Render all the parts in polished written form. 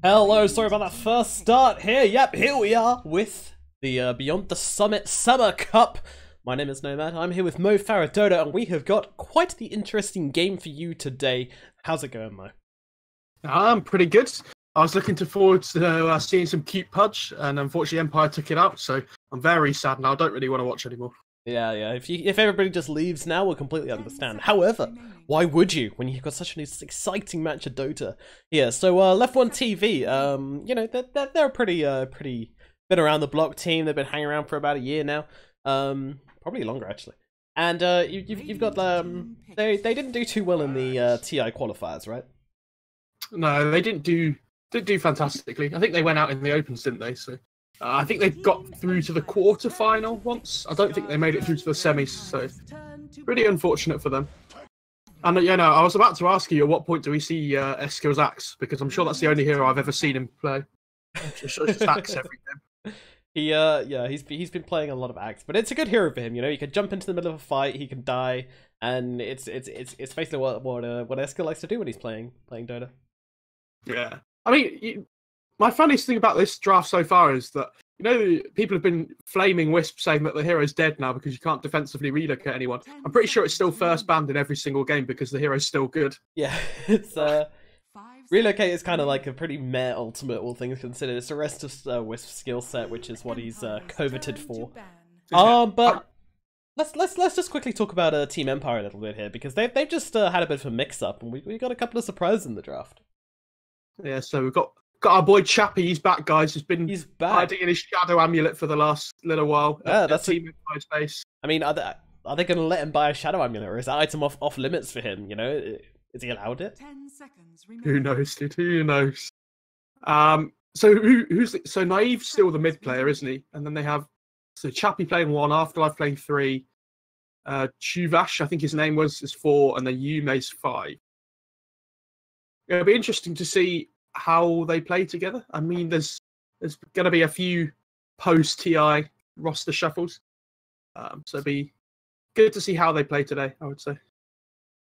Hello, sorry about that first start here. Yep, here we are with the Beyond the Summit Summer Cup. My name is Nomad, I'm here with Mo Faradoda, and we have got quite the interesting game for you today. How's it going, Mo? I'm pretty good. I was looking forward to seeing some cute Pudge, and unfortunately Empire took it out, so I'm very sad now. I don't really want to watch anymore. Yeah. If everybody just leaves now, we'll completely understand. However, why would you when you've got such an exciting match of Dota? Yeah, so LeftOneTV, you know, they're a pretty been around the block team. They've been hanging around for about a year now, probably longer actually. And you've got they didn't do too well in the TI qualifiers, right? No, they didn't do fantastically. I think they went out in the opens, didn't they? So I think they got through to the quarterfinal once. I don't think they made it through to the semis, so pretty unfortunate for them. And you know, I was about to ask you at what point do we see Eskill's Axe, because I'm sure that's the only hero I've ever seen him play. Just Axe every game. He's been playing a lot of Axe, but it's a good hero for him. You know, he can jump into the middle of a fight, he can die, and it's basically what Eskill likes to do when he's playing Dota. Yeah, I mean, my funniest thing about this draft so far is that, you know, people have been flaming Wisp saying that the hero's dead now because you can't defensively relocate anyone. I'm pretty sure it's still first banned in every single game because the hero's still good. Yeah, it's relocate is kind of like a pretty meh ultimate, all things considered. It's the rest of Wisp's skill set, which is what he's coveted for. But let's just quickly talk about Team Empire a little bit here, because they've just had a bit of a mix-up, and we got a couple of surprises in the draft. Yeah, so we've got our boy Chappie. He's back, guys. He's back. Hiding in his shadow amulet for the last little while. Yeah, that's Team Empire's base. I mean, are they going to let him buy a shadow amulet, or is that item off limits for him? You know, is he allowed it? 10 seconds Who knows, dude? Who knows? So so Naive's still the mid player, isn't he? And then they have Chappie playing 1, Afterlife playing 3, Chuvash, I think his name is 4, and then Yume's 5. It'll be interesting to see how they play together. I mean, there's going to be a few post-TI roster shuffles. So it'll be good to see how they play today, I would say.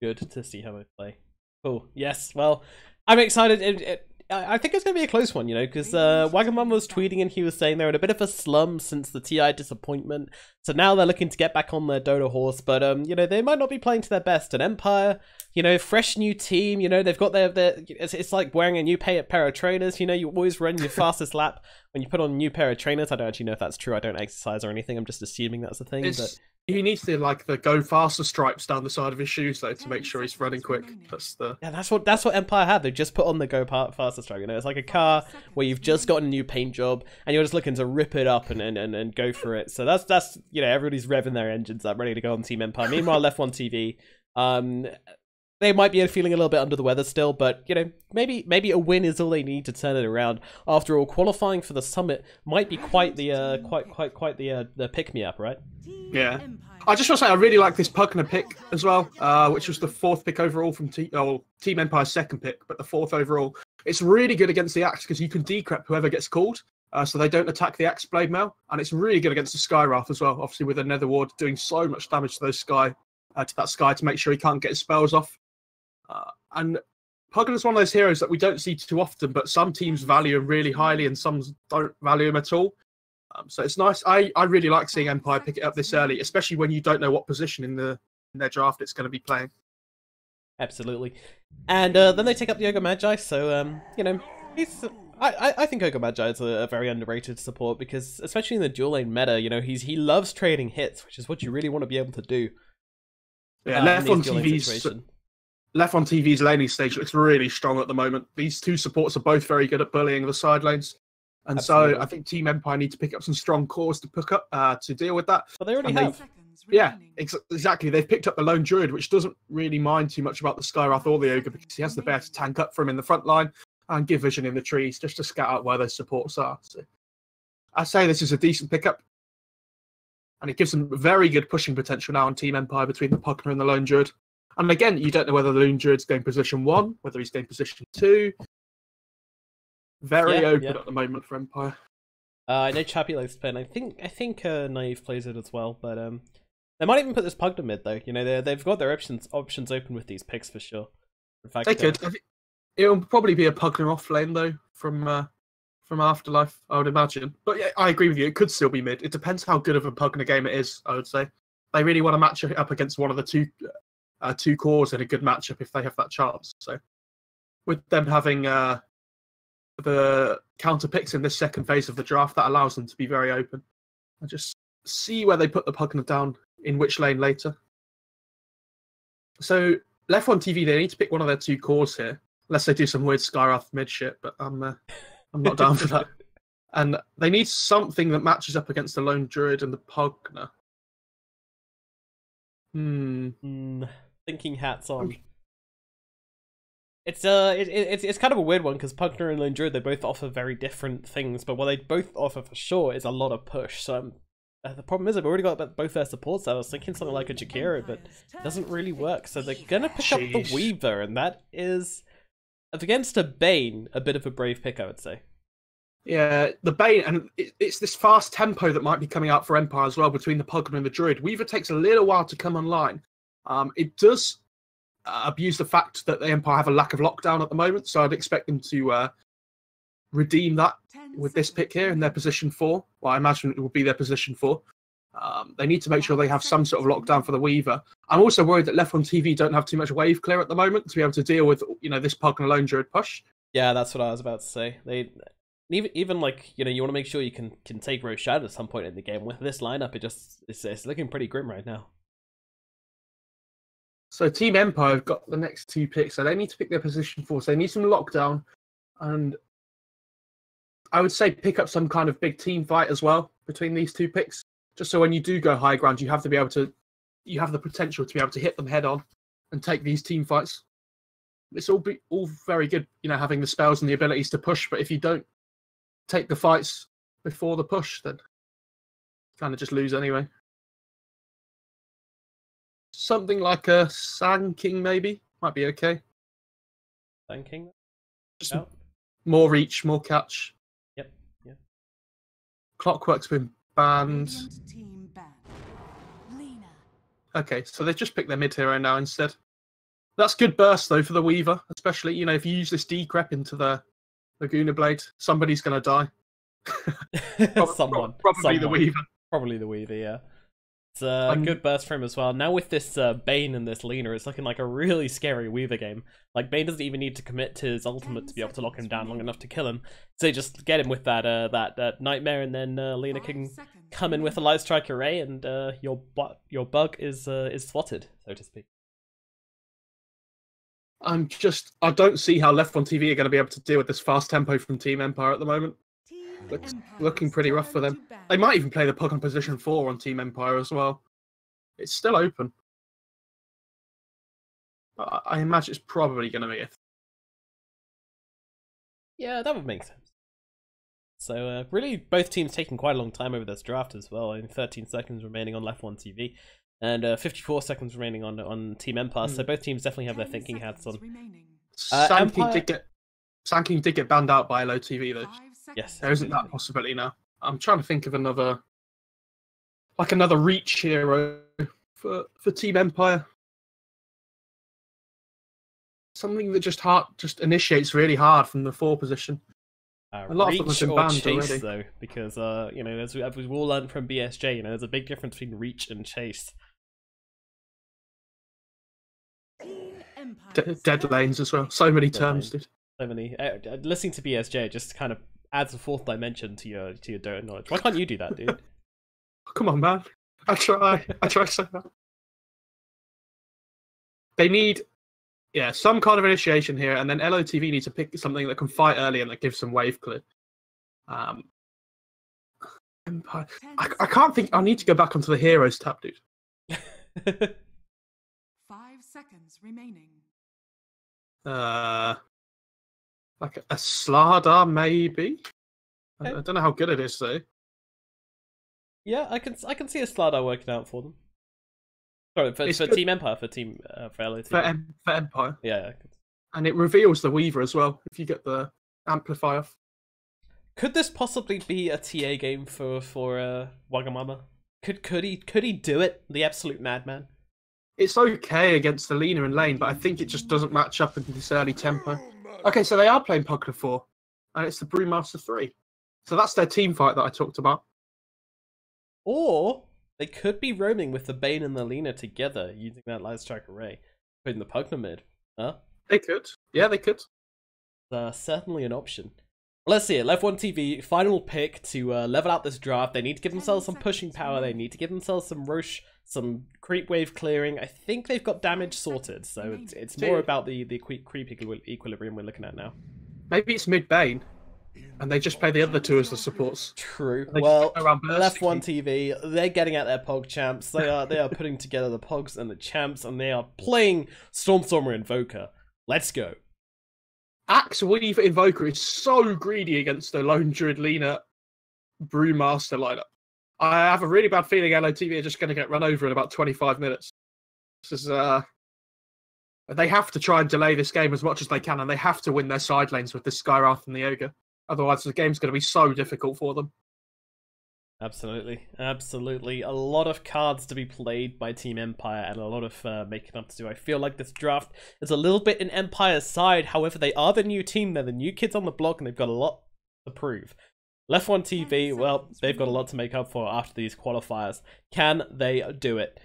Good to see how they play. Cool. Yes, well, I'm excited. I think it's going to be a close one, you know, because Wagamama was tweeting and he was saying they're in a bit of a slum since the TI disappointment. So now they're looking to get back on their Dota horse, but, you know, they might not be playing to their best. And Empire, you know, fresh new team, you know, they've got it's like wearing a new pair of trainers, you know, you always run your fastest lap when you put on a new pair of trainers. I don't actually know if that's true. I don't exercise or anything. I'm just assuming that's the thing. But he needs to like the go faster stripes down the side of his shoes though to make sure he's running quick. That's what Empire have. They just put on the go faster stripe. You know, it's like a car where you've just got a new paint job and you're just looking to rip it up and go for it. So that's you know, everybody's revving their engines up, ready to go on Team Empire. Meanwhile, LeftOneTV, they might be feeling a little bit under the weather still, but you know, maybe a win is all they need to turn it around. After all, qualifying for the summit might be quite the pick me up, right? Yeah. I just want to say I really like this Pugner pick as well, which was the 4th pick overall from Team Empire's 2nd pick, but the 4th overall. It's really good against the Axe because you can decrep whoever gets called, so they don't attack the Axe Blade Mail, and it's really good against the Skywrath as well. Obviously, with a Nether Ward doing so much damage to those that Sky to make sure he can't get his spells off. And Pugner's one of those heroes that we don't see too often, but some teams value him really highly and some don't value him at all. So it's nice. I really like seeing Empire pick it up this early, especially when you don't know what position in their draft it's going to be playing. Absolutely. And then they take up the Ogre Magi, so you know, I think Ogre Magi is a very underrated support, because especially in the dual lane meta, you know, he loves trading hits, which is what you really want to be able to do. Yeah, LeftOneTV's laning stage looks really strong at the moment. These two supports are both very good at bullying the side lanes. And Absolutely. So I think Team Empire need to pick up some strong cores to pick up to deal with that. But they already have. Yeah, exactly. They've picked up the Lone Druid, which doesn't really mind too much about the Skywrath or the Ogre, because he has the bear to tank up for him in the front line and give vision in the trees just to scout out where those supports are. So I say this is a decent pickup. And it gives them very good pushing potential now on Team Empire between the Pugner and the Lone Druid. And again, you don't know whether the Lone Druid's going position 1, whether he's going position 2. Very open at the moment for Empire. I know Chappie likes to play, and I think Naive plays it as well, but they might even put this Pugner mid though. You know, they've got their options open with these picks for sure. In fact, they could. It'll probably be a Pugner off lane though from Afterlife, I would imagine. But yeah, I agree with you. It could still be mid. It depends how good of a Pugna game it is, I would say. They really want to match it up against one of the two cores in a good matchup if they have that chance. So with them having the counter picks in this second phase of the draft, that allows them to be very open. I just see where they put the Pugna down in which lane later. So LeftOneTV, they need to pick one of their two cores here, unless they do some weird Skyrath mid shit, but I'm not down for that. And they need something that matches up against the Lone Druid and the Pugna. Thinking hats on. It's kind of a weird one because Pugna and Lone Druid, they both offer very different things, but what they both offer for sure is a lot of push. So the problem is I've already got both their supports. So I was thinking something like a Jakiro, but it doesn't really work. So they're gonna pick up the Weaver, and that is against a Bane, a bit of a brave pick, I would say. Yeah, the Bane, and it's this fast tempo that might be coming out for Empire as well between the Pugna and the Druid. Weaver takes a little while to come online. It does abuse the fact that the Empire have a lack of lockdown at the moment, so I'd expect them to redeem that with this pick here in their position 4. Well, I imagine it will be their position 4. They need to make sure they have some sort of lockdown for the Weaver. I'm also worried that LeftOneTV don't have too much wave clear at the moment to be able to deal with, this Pugna Lone Druid push. Yeah, that's what I was about to say. They even like, you want to make sure you can take Roshan at some point in the game. With this lineup, it's looking pretty grim right now. So Team Empire have got the next 2 picks, so they need to pick their position 4. So they need some lockdown, and I would say pick up some kind of big team fight as well between these 2 picks, just so when you do go high ground, you have the potential to be able to hit them head on and take these team fights. It's all very good, having the spells and the abilities to push, but if you don't take the fights before the push, then kind of just lose anyway. Something like a Sand King maybe might be okay. Sand King? Just more reach, more catch. Yep. Yeah. Clockwork's been banned. Okay, so they've just picked their mid hero now instead. That's good burst though for the Weaver, especially if you use this decrep into the Laguna Blade, somebody's gonna die. Probably the Weaver. Probably the Weaver, yeah. It's a good burst for him as well. Now with this Bane and this Lina, it's looking like a really scary Weaver game. Like, Bane doesn't even need to commit to his ultimate to be able to lock him down long enough to kill him. So just get him with that Nightmare, and then Lina can come in with a Light Strike Array, and your bug is swatted, so to speak. I don't see how LeftOneTV are going to be able to deal with this fast tempo from Team Empire at the moment. It's looking pretty rough for them. They might even play the puck on position 4 on Team Empire as well. It's still open. But I imagine it's probably going to be it. Yeah, that would make sense. So really, both teams taking quite a long time over this draft as well. Only 13 seconds remaining on LeftOneTV, and 54 seconds remaining on Team Empire. So both teams definitely have their thinking hats on. Sand King did get banned out by LOTV though. Yes, there isn't that possibility now. I'm trying to think of another reach hero for Team Empire. Something that just initiates really hard from the 4 position. A lot of them have been banned chase, already. Though, because as we've all learned from BSJ, there's a big difference between reach and chase. Dead lanes as well. So many terms, dude. So many. Listening to BSJ just kind of adds a 4th dimension to your Dota knowledge. Why can't you do that, dude? Come on, man. I try so hard. They need some kind of initiation here, and then LOTV needs to pick something that can fight early and that gives some wave clear. Empire. I can't think. I need to go back onto the heroes tab, dude. 5 seconds remaining. Like a Slardar, maybe. I don't know how good it is though. Yeah, I can see a Slardar working out for them. Sorry, for Team Empire, for LOTV. For Empire. Yeah. And it reveals the Weaver as well if you get the amplifier. Could this possibly be a TA game for Wagamama? Could he do it? The absolute madman. It's okay against the Lina and lane, but I think it just doesn't match up in this early tempo. Okay, so they are playing Pugna 4. and it's the Brewmaster 3. So that's their team fight that I talked about. Or they could be roaming with the Bane and the Lena together using that Light Strike Array, putting the Pugna mid. Huh? They could. Yeah, they could. Certainly an option. Let's see it. LeftOneTV, final pick to level out this draft. They need to give themselves some pushing power. They need to give themselves some Roche, some creep wave clearing. I think they've got damage sorted, so it's more about the creep equilibrium we're looking at now. Maybe it's mid Bane, and they just play the other two as the supports. True. Well, LeftOneTV, they're getting at their Pog champs. They are putting together the Pogs and the champs, and they are playing Stormstormer Invoker. Let's go. Axe Weave Invoker is so greedy against the Lone Druid Lena Brewmaster lineup. I have a really bad feeling LOTV are just going to get run over in about 25 minutes. This is, they have to try and delay this game as much as they can, and they have to win their side lanes with the Skywrath and the Ogre. Otherwise, the game's going to be so difficult for them. Absolutely. Absolutely. A lot of cards to be played by Team Empire and a lot of making up to do. I feel like this draft is a little bit in Empire's side. However, they are the new team. They're the new kids on the block and they've got a lot to prove. LeftOneTV, well, they've got a lot to make up for after these qualifiers. Can they do it?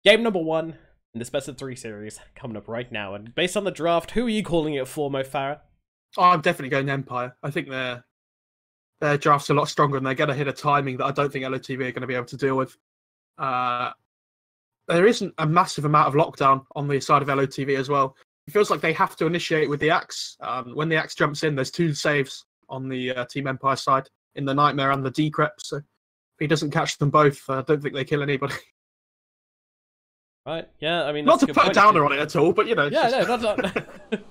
Game number 1 in this best of 3 series coming up right now. And based on the draft, who are you calling it for, Mo Farah? Oh, I'm definitely going Empire. I think their draft's a lot stronger and they're going to hit a timing that I don't think LOTV are going to be able to deal with. There isn't a massive amount of lockdown on the side of LOTV as well. It feels like they have to initiate with the Axe. When the Axe jumps in, there's 2 saves on the Team Empire side, in the Nightmare and the Decrep. So if he doesn't catch them both, I don't think they kill anybody. Right, yeah, I mean... Not to put a downer on it at all, but you know... Yeah, just... no, not...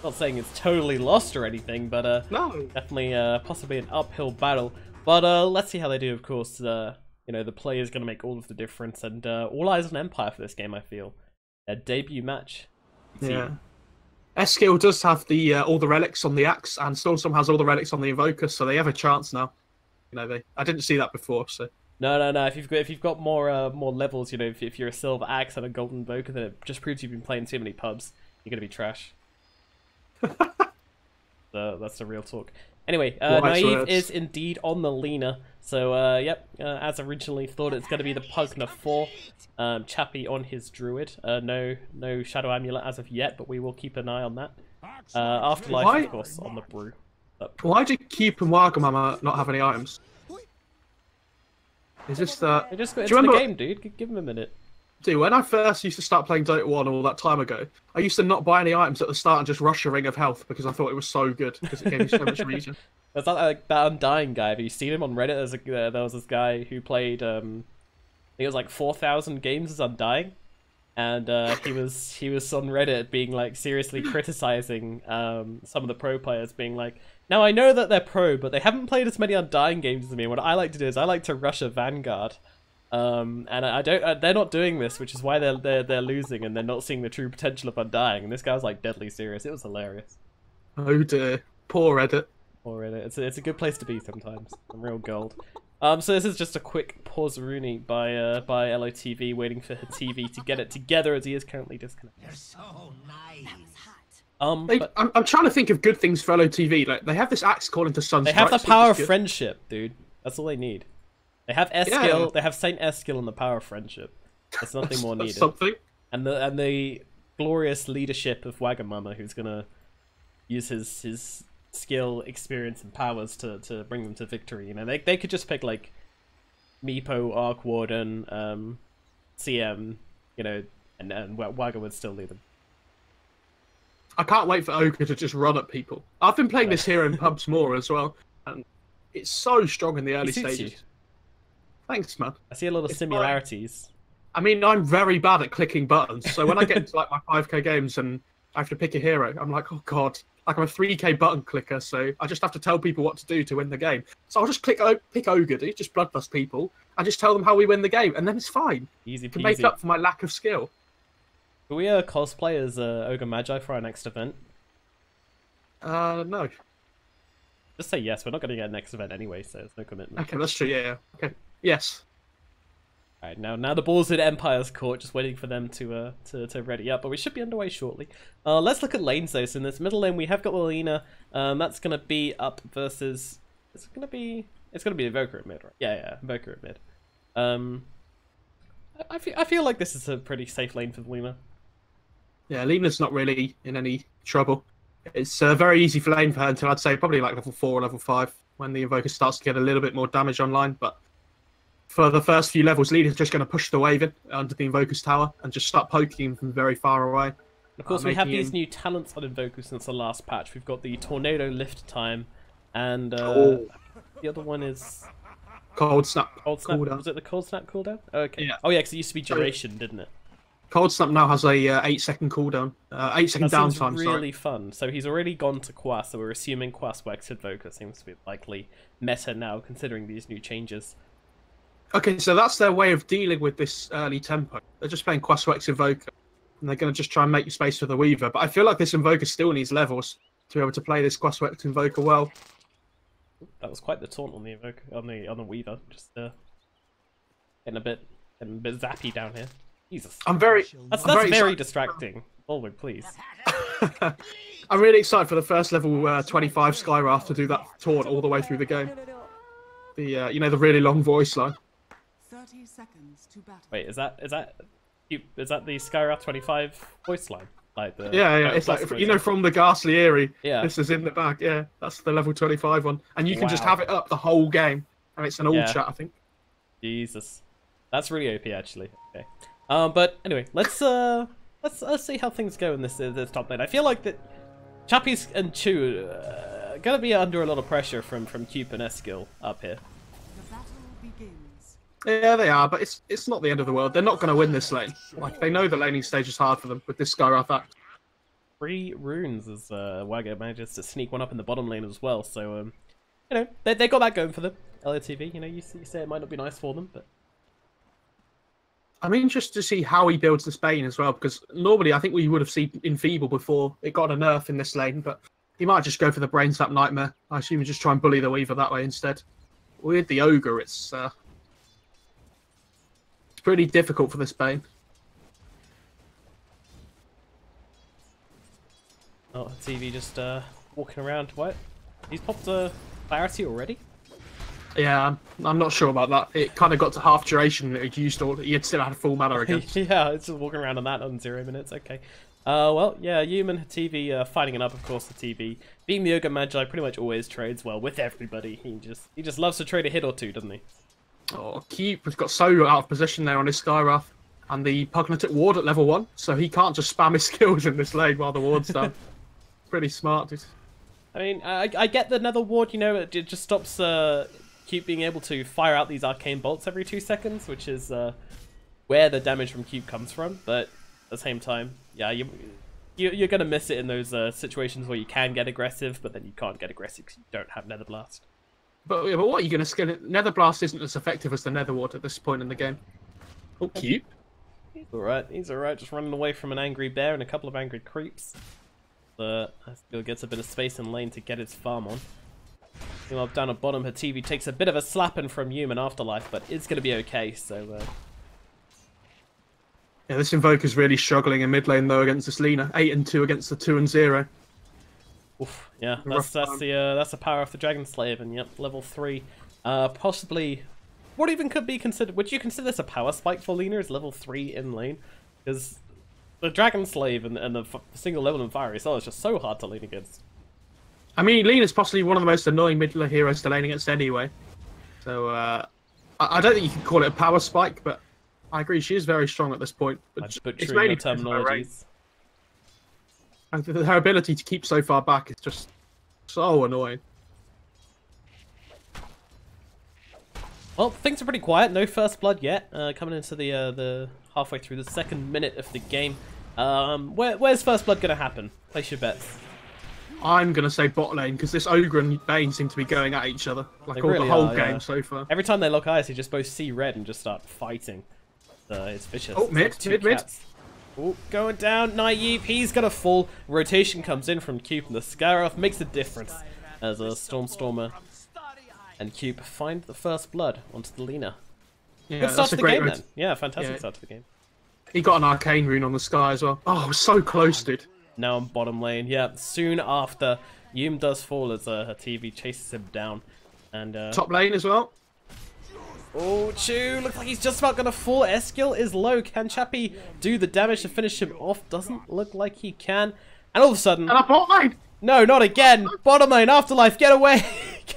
Not saying it's totally lost or anything, but no. Definitely possibly an uphill battle. But let's see how they do, of course. You know, the play is going to make all of the difference, and all eyes on Empire for this game, I feel. Their debut match. Yeah. Eskill does have the all the relics on the Axe, and Stormstorm has all the relics on the Invoker, so they have a chance now. You know, I didn't see that before, so... No. If you've got more levels, you know, if you're a Silver Axe and a Golden Invoker, then it just proves you've been playing too many pubs. You're going to be trash. That's the real talk. Anyway, Naive is indeed on the Lena. So, yep, as originally thought, it's going to be the Pugna 4. Chappie on his Druid. No Shadow Amulet as of yet, but we will keep an eye on that. Afterlife, of course, on the Brew. Why do Keep and Wagamama not have any items? Is this the... They just got into the game, dude. Give them a minute. Dude, when I first used to start playing Dota 1 all that time ago, I used to not buy any items at the start and just rush a Ring of Health because I thought it was so good, because it gave you so much region. That's not like that Undying guy. Have you seen him on Reddit? There was this guy who played, I think it was like 4,000 games as Undying, and he was on Reddit being like seriously criticizing some of the pro players, being like, now I know that they're pro, but they haven't played as many Undying games as me. What I like to do is I like to rush a Vanguard. And I don't. They're not doing this, which is why they're losing, and they're not seeing the true potential of Undying. And this guy was like deadly serious. It was hilarious. Oh dear, poor Reddit. Poor Reddit. It's a good place to be sometimes. Some real gold. So this is just a quick pause Rooney by LOTV, waiting for her TV to get it together as he is currently disconnected. You're so nice. I'm trying to think of good things for LOTV. Like they have this Axe calling to Sunstrike. They have the power of friendship, dude. That's all they need. They have Eskill. Yeah. They have Saint Eskill and the power of friendship. There's nothing more needed. Something. And the glorious leadership of Wagamama, who's gonna use his skill, experience, and powers to bring them to victory. You know, they could just pick like Meepo, Arc Warden, CM, you know, and Waga would still lead them. I can't wait for Ogre to just run at people. I've been playing this hero in pubs more as well, and it's so strong in the early stages. You. Thanks, man. I see a lot of similarities. I mean, I'm very bad at clicking buttons, so when I get into like my 5k games and I have to pick a hero, I'm like, oh god, like I'm a 3k button clicker, so I just have to tell people what to do to win the game. So I'll just pick Ogre, dude, just bloodlust people, and just tell them how we win the game, and then it's fine. Easy peasy. To make up for my lack of skill. Can we cosplay as Ogre Magi for our next event? No. Just say yes. We're not going to get a next event anyway, so there's no commitment. Okay, that's true. Yeah. Okay. Yes. Alright, now the ball's in Empire's court, just waiting for them to ready up, but we should be underway shortly. Let's look at lanes though. So in this middle lane we have got Lina. That's gonna be up versus it's gonna be Invoker at mid, right? Yeah, Invoker at mid. I feel like this is a pretty safe lane for Lina. Yeah, Lina's not really in any trouble. It's very easy for lane for her until I'd say probably like level 4 or level 5 when the Invoker starts to get a little bit more damage online, but for the first few levels, Lina's just going to push the wave in under the Invoker's tower and just start poking him from very far away. Of course, we have these new talents on Invoker since the last patch. We've got the Tornado Lift Time, and the other one is... Cold Snap. Cold Snap. Cooldown. Was it the Cold Snap cooldown? Oh, okay. Yeah. Oh yeah, because it used to be duration, didn't it? Cold Snap now has a 8-second cooldown. 8-second downtime, really fun. So he's already gone to Quas, so we're assuming Quas works Invoker. Seems to be likely meta now, considering these new changes. Okay, so that's their way of dealing with this early tempo. They're just playing Quaswex Invoker, and they're going to just try and make space for the Weaver. But I feel like this Invoker still needs levels to be able to play this Quaswex Invoker well. That was quite the taunt on the Invoker, on the Weaver. Just getting a bit zappy down here. Jesus. That's very distracting. Oh, please. I'm really excited for the first level 25 Skyraft to do that taunt all the way through the game. The you know, the really long voice line. 30 seconds to battle. Wait, is that the Skyrath 25 voice line? Like the yeah, it's like, you know, from the Ghastly Eerie. Yeah. This is in the back. Yeah, that's the level 25 one, and you can just have it up the whole game, and it's an all chat, I think. Jesus, that's really OP actually. Okay. But anyway, let's see how things go in this top lane. I feel like that Chappies and Chu are gonna be under a lot of pressure from Cube and Eskil up here. The battle begins. Yeah, they are, but it's not the end of the world. They're not going to win this lane. Like, they know the laning stage is hard for them with this Skyrath act. 3 runes as Wagger manages to sneak one up in the bottom lane as well. So you know, they got that going for them. LOTV, you know, you say it might not be nice for them, but I'm interested to see how he builds this Bane as well, because normally I think we would have seen Enfeeble before it got a nerf in this lane, but he might just go for the Brain Sap Nightmare. I assume he just try and bully the Weaver that way instead. With the Ogre, it's pretty difficult for this Bane. oh, TV just walking around. What? He's popped a clarity already? Yeah, I'm not sure about that. It kind of got to half duration. It used all. He had still had full mana again. Yeah, it's just walking around on that on 0 minutes. Okay. Well, yeah, Human TV fighting it up, of course. The TV being the Ogre Magi pretty much always trades well with everybody. He just loves to trade a hit or two, doesn't he? Oh, Keep has got so out of position there on his Skyrath, and the Pugnatic Ward at level 1, so he can't just spam his skills in this lane while the ward's down. Pretty smart, dude. I mean, I get the Nether Ward. You know, it just stops Cube being able to fire out these arcane bolts every 2 seconds, which is where the damage from Cube comes from. But at the same time, yeah, you're gonna miss it in those situations where you can get aggressive, but then you can't get aggressive because you don't have Nether Blast. But what are you gonna skill it? Nether Blast isn't as effective as the Nether Ward at this point in the game. Oh, Cube. He's alright. He's alright. Just running away from an angry bear and a couple of angry creeps. Still gets a bit of space in lane to get his farm on. Meanwhile, down at bottom, her TV takes a bit of a slapping from Human Afterlife, but it's going to be okay, so... Yeah, this Invoker's really struggling in mid lane, though, against this Lina. 8 and 2 against the 2 and 0. Oof, yeah, that's the power of the Dragon Slave, and yep, level 3. Possibly... What even could be considered... Would you consider this a power spike for Lina as level 3 in lane? Because the Dragon Slave and the single level in Fire is just so hard to lane against. I mean, Lina's possibly one of the most annoying mid-lane heroes to lane against anyway. So, I don't think you can call it a power spike, but I agree, she is very strong at this point. But it's mainly terminologies. And her ability to keep so far back is just so annoying. Well, things are pretty quiet. No first blood yet. Coming into the halfway through the 2nd minute of the game. Where's first blood going to happen? Place your bets. I'm going to say bot lane, because this Ogre and Bane seem to be going at each other. Like all the whole game so far. Every time they lock eyes, they just both see red and just start fighting. It's vicious. Oh, mid. Oh, going down. Naive, he's going to fall. Rotation comes in from Cube, and the Skyrath makes a difference as a Stormer and Cube find the first blood onto the Lina. Yeah, Good start that's to a the great game, red. then. Yeah, fantastic Yeah. start to the game. He got an arcane rune on the sky as well. Oh, so close, dude. Now on bottom lane. Yeah, soon after, Yum does fall as her TV chases him down. And Top lane as well. oh, Chu, looks like he's just about gonna fall. Eskil is low. Can Chappie do the damage to finish him off? Doesn't look like he can. And all of a sudden, And a bot lane. no, not again. Bottom lane, Afterlife, get away,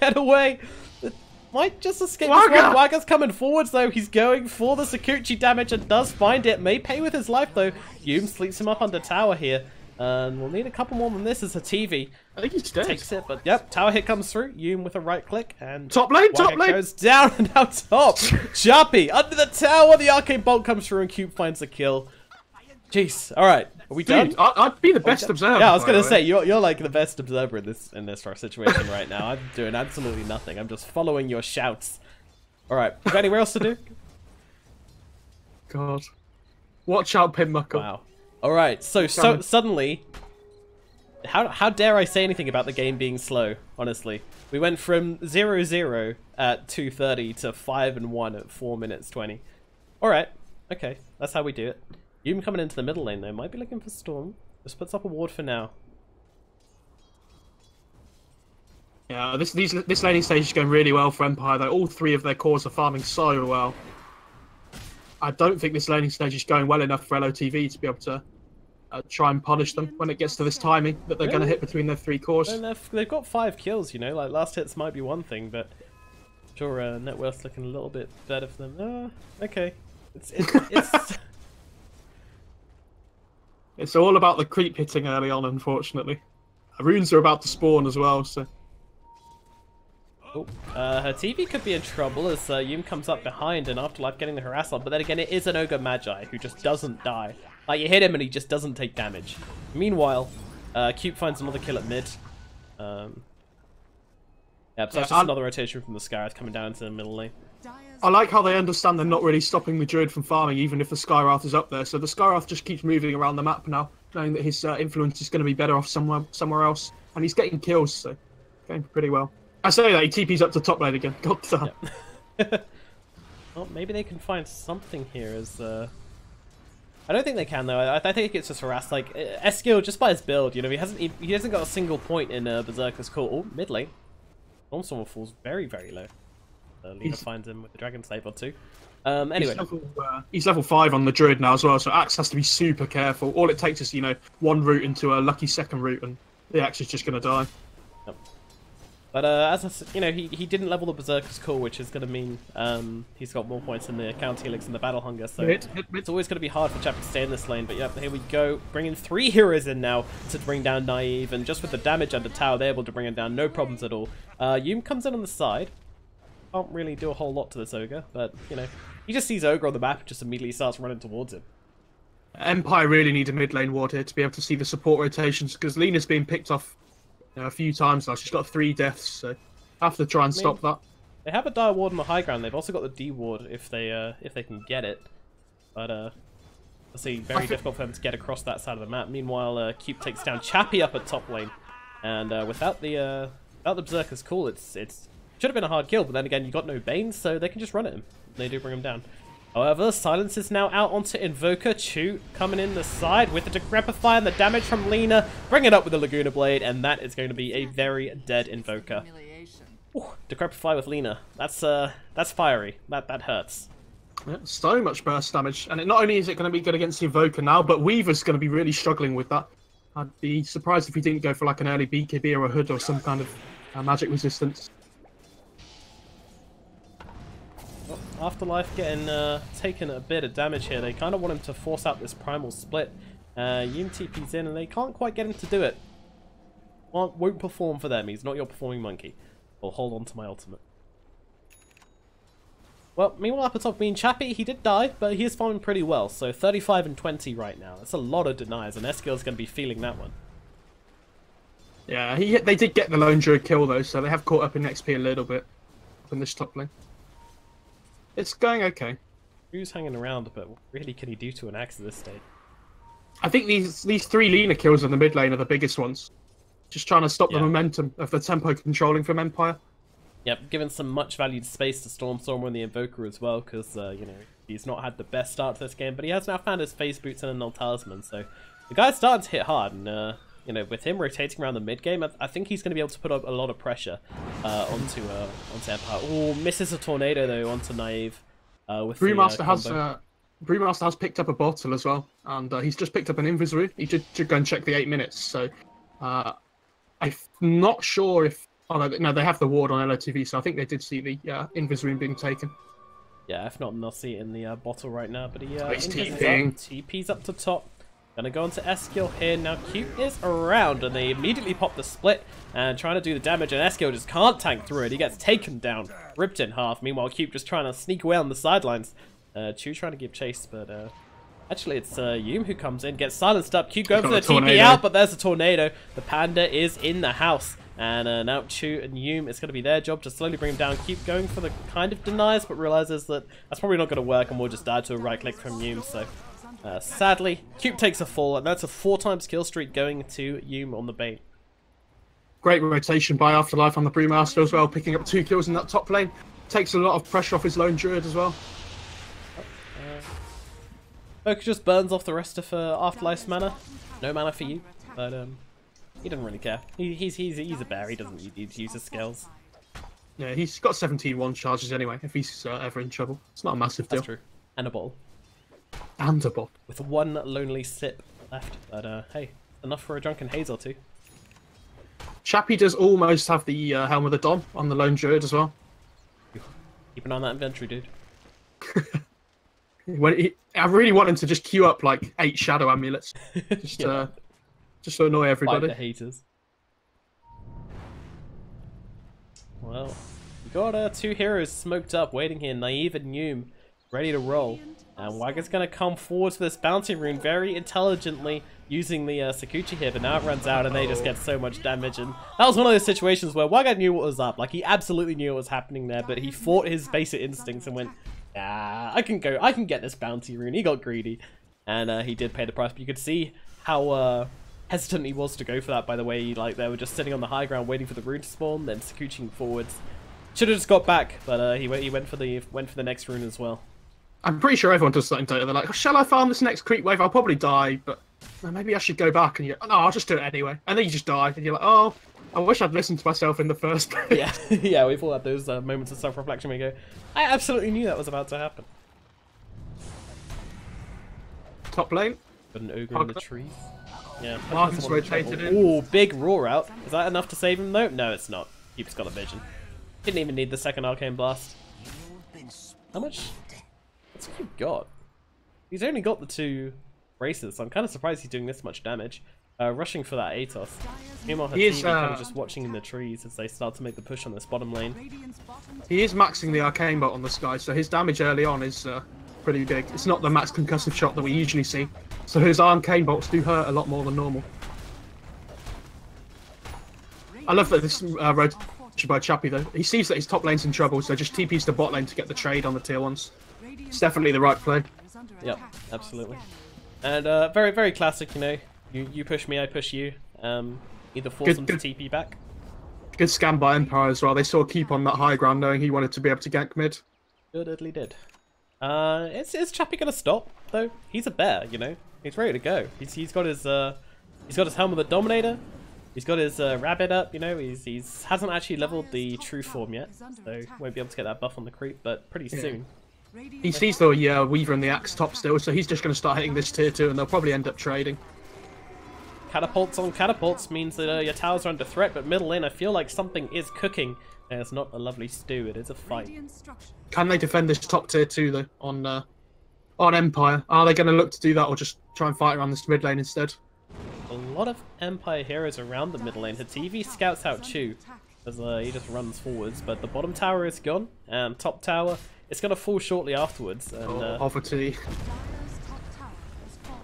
get away. It might just escape this one. Wagga! Wagga's coming forwards though. He's going for the Sakuchi damage and does find it. May pay with his life though. Yum sleeps him up under tower here. And we'll need a couple more than this as a TV. I think he's dead. Takes it, but yep, tower hit comes through. Yum with a right click and Top lane, top Wagga lane. goes down and out top. Chappie under the tower. The arcane bolt comes through and Cube finds the kill. Jeez. All right, are we done? Dude, I'd be the best observer. Yeah, I was by gonna the say way. you're like the best observer in this sort of situation right now. I'm doing absolutely nothing. I'm just following your shouts. All right, you got anywhere else to do? God. Watch out, Pinmuckle. Wow. All right, so suddenly, how dare I say anything about the game being slow? Honestly, we went from 0-0 at 2:30 to 5-1 at 4 minutes 20. All right, okay, that's how we do it. Yum coming into the middle lane though, might be looking for Storm. Just puts up a ward for now. Yeah, this laning stage is going really well for Empire, though. All three of their cores are farming so well. I don't think this laning stage is going well enough for LOTV to be able to try and punish them when it gets to this timing that they're going to hit between their three cores. And they've got 5 kills, you know, like last hits might be one thing, but sure, net worth's looking a little bit better for them. Okay. It's It's all about the creep hitting early on, unfortunately. Runes are about to spawn as well, so... Oh, her TV could be in trouble as Yum comes up behind and Afterlife getting the harass on, but then again it is an Ogre Magi who just doesn't die. Like, you hit him and he just doesn't take damage. Meanwhile, Cube finds another kill at mid. Yeah, so that's just another rotation from the Scarab coming down into the middle lane. I like how they understand they're not really stopping the Druid from farming, even if the Skywrath is up there. So the Skywrath just keeps moving around the map now, knowing that his influence is going to be better off somewhere else. And he's getting kills, so going pretty well. I say that, he TP's up to top lane again. God damn. Yep. Well, maybe they can find something here as... I don't think they can, though. I think it's just harassed. Like, Eskil, just by his build, you know, he hasn't got a single point in Berserker's Call. Oh, mid lane. Stormstormer falls very, very low. Lena finds him with the Dragon Slave or 2. Anyway. He's level 5 on the Druid now as well, so Axe has to be super careful. All it takes is, you know, one route into a lucky second route, and the Axe is just going to die. Yep. But as I said, you know, he didn't level the Berserker's Call, which is going to mean he's got more points in the Counter Helix and the Battle Hunger, so it's always going to be hard for Chappie to stay in this lane. But yep, here we go, bringing 3 heroes in now to bring down Naive, and just with the damage under tower, they're able to bring him down, no problems at all. Yum comes in on the side. Can't really do a whole lot to this Ogre, but, you know, he just sees Ogre on the map and just immediately starts running towards him. Empire really need a mid lane ward here to be able to see the support rotations, because Lena's being picked off a few times now. She's got 3 deaths, so have to try and stop that. They have a dire ward on the high ground. They've also got the D ward if they can get it, but let's see, very difficult for them to get across that side of the map. Meanwhile, Cube takes down Chappie up at top lane, and without the Berserker's Call, it's should have been a hard kill, but then again, you got no Banes, so they can just run at him. They do bring him down. However, Silence is now out onto Invoker. Chu coming in the side with the Decrepify and the damage from Lena. Bring it up with the Laguna Blade, and that is going to be a very dead Invoker. Ooh, Decrepify with Lena. That's fiery. That hurts. Yeah, so much burst damage, and not only is it going to be good against the Invoker now, but Weaver's going to be really struggling with that. I'd be surprised if he didn't go for like an early BKB or a Hood or some kind of magic resistance. Afterlife getting taken a bit of damage here. They kind of want him to force out this primal split. Yum TP's in and they can't quite get him to do it. Won't perform for them. He's not your performing monkey. I'll hold on to my ultimate. Well, meanwhile up at top being Chappie, he did die, but he is farming pretty well. So 35 and 20 right now. That's a lot of denies, and Eskil's going to be feeling that one. Yeah, they did get the lone druid kill though, so they have caught up in XP a little bit up in this top lane. It's going okay. Who's hanging around, but what really can he do to an Axe at this stage? I think these 3 Lena kills in the mid lane are the biggest ones. Just trying to stop the momentum of the tempo controlling from Empire. Yep, given some much valued space to Stormstormer and the Invoker as well, because, you know, he's not had the best start to this game, but he has now found his Phase Boots and a Null Talisman, so the guy's starting to hit hard, and, you know, with him rotating around the mid game, I think he's going to be able to put up a lot of pressure onto Empire. Oh, misses a Tornado, though, onto Naive. Brewmaster has picked up a bottle as well, and he's just picked up an Invis. He should go and check the 8 minutes, so I'm not sure if... Oh, no, they have the ward on LOTV, so I think they did see the Invis Room being taken. Yeah, if not, they'll see it in the bottle right now, but he's TPing. TP's up to top. Gonna go on to Eskill here. Now Cute is around, and they immediately pop the split and trying to do the damage, and Eskill just can't tank through it. He gets taken down, ripped in half. Meanwhile, Cute just trying to sneak away on the sidelines. Chu trying to give chase, but actually it's Yum who comes in, gets silenced up. Cute going for the TP out, but there's a tornado. The Panda is in the house. And now Chu and Yum, it's going to be their job to slowly bring him down. Keep going for the kind of denies, but realizes that that's probably not going to work, and we'll just die to a right click from Yum. So sadly, Cube takes a fall, and that's a 4-times kill streak going to Yum on the Bane. Great rotation by Afterlife on the Brewmaster as well, picking up 2 kills in that top lane. Takes a lot of pressure off his lone Druid as well. Focus just burns off the rest of Afterlife's mana. No mana for you, but he doesn't really care. He's a bear. He doesn't need to use his skills. Yeah, he's got 17 1 charges anyway. If he's ever in trouble, it's not a massive deal. That's true. And a bottle. And a bottle. With 1 lonely sip left, but hey, enough for a drunken haze or 2. Chappie does almost have the Helm of the Dom on the lone Druid as well. Keep an eye on that inventory, dude. I really want him to just queue up like 8 Shadow Amulets. Just, yeah. Just to annoy everybody. Fight the haters. Well, we got 2 heroes smoked up, waiting here. Naive and Yum, ready to roll. And Wagger's going to come forward to this bounty rune very intelligently, using the Sakuchi here, but now it runs out and they just get so much damage. And that was one of those situations where Wagger knew what was up. Like, he absolutely knew what was happening there, but he fought his basic instincts and went, ah, I can get this bounty rune. He got greedy. And he did pay the price, but you could see how hesitant he was to go for that, by the way. Like, they were just sitting on the high ground waiting for the rune to spawn, then Sakuching forwards. Should have just got back, but he went for the next rune as well. I'm pretty sure everyone does something data. They're like, shall I farm this next creep wave? I'll probably die, but maybe I should go back. And you're like, oh, no, I'll just do it anyway. And then you just die, and you're like, oh, I wish I'd listened to myself in the first place. Yeah, yeah, we've all had those moments of self-reflection where you go, I absolutely knew that was about to happen. Top lane. Got an ogre in the trees. Yeah. Marcus rotated in. Ooh, big roar out. Is that enough to save him though? No, it's not. Keeps got a vision. Didn't even need the second arcane blast. How much? What's he got? He's only got the 2 braces, so I'm kind of surprised he's doing this much damage. Rushing for that Atos. Meanwhile, Hatibi kind of just watching in the trees as they start to make the push on this bottom lane. He is maxing the arcane bot on the sky, so his damage early on is pretty big. It's not the max concussive shot that we usually see, so his arcane bolts do hurt a lot more than normal. I love that this rotation by Chappie though. He sees that his top lane's in trouble, so just TP's to bot lane to get the trade on the tier 1s. It's definitely the right play. Yep, absolutely. And very, very classic, you know. You push me, I push you. Either force them to TP back. Good scam by Empire as well. They saw Keep on that high ground, knowing he wanted to be able to gank mid. Goodly did. Is Chappie gonna stop though? He's a bear, you know. He's ready to go. He's got his Helm of the Dominator. He's got his rabbit up, you know. He's hasn't actually leveled the true form yet, so won't be able to get that buff on the creep, but pretty soon. He sees the Weaver and the Axe top still, so he's just going to start hitting this tier 2, and they'll probably end up trading. Catapults on catapults means that your towers are under threat, but middle lane, I feel like something is cooking. And it's not a lovely stew, it is a fight. Can they defend this top tier 2 though on Empire? Are they going to look to do that, or just try and fight around this mid lane instead? A lot of Empire heroes around the middle lane. Hatibi scouts out Chu as he just runs forwards, but the bottom tower is gone, and top tower, it's going to fall shortly afterwards. And Poverty.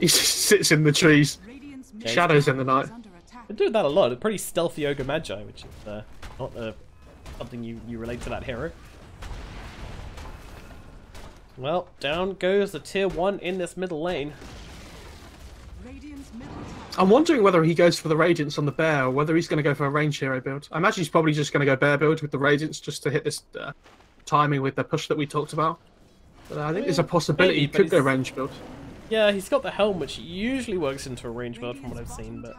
He sits in the trees. Yeah, shadows in the night. They're doing that a lot. A pretty stealthy Ogre Magi, which is not something you relate to that hero. Well, down goes the tier 1 in this middle lane. Radiant's middle tower. I'm wondering whether he goes for the Radiance on the Bear or whether he's going to go for a range hero build. I imagine he's probably just going to go Bear build with the Radiance just to hit this timing with the push that we talked about. But I think there's a possibility he could go range build. Yeah, he's got the helm, which usually works into a range build from what I've seen, but...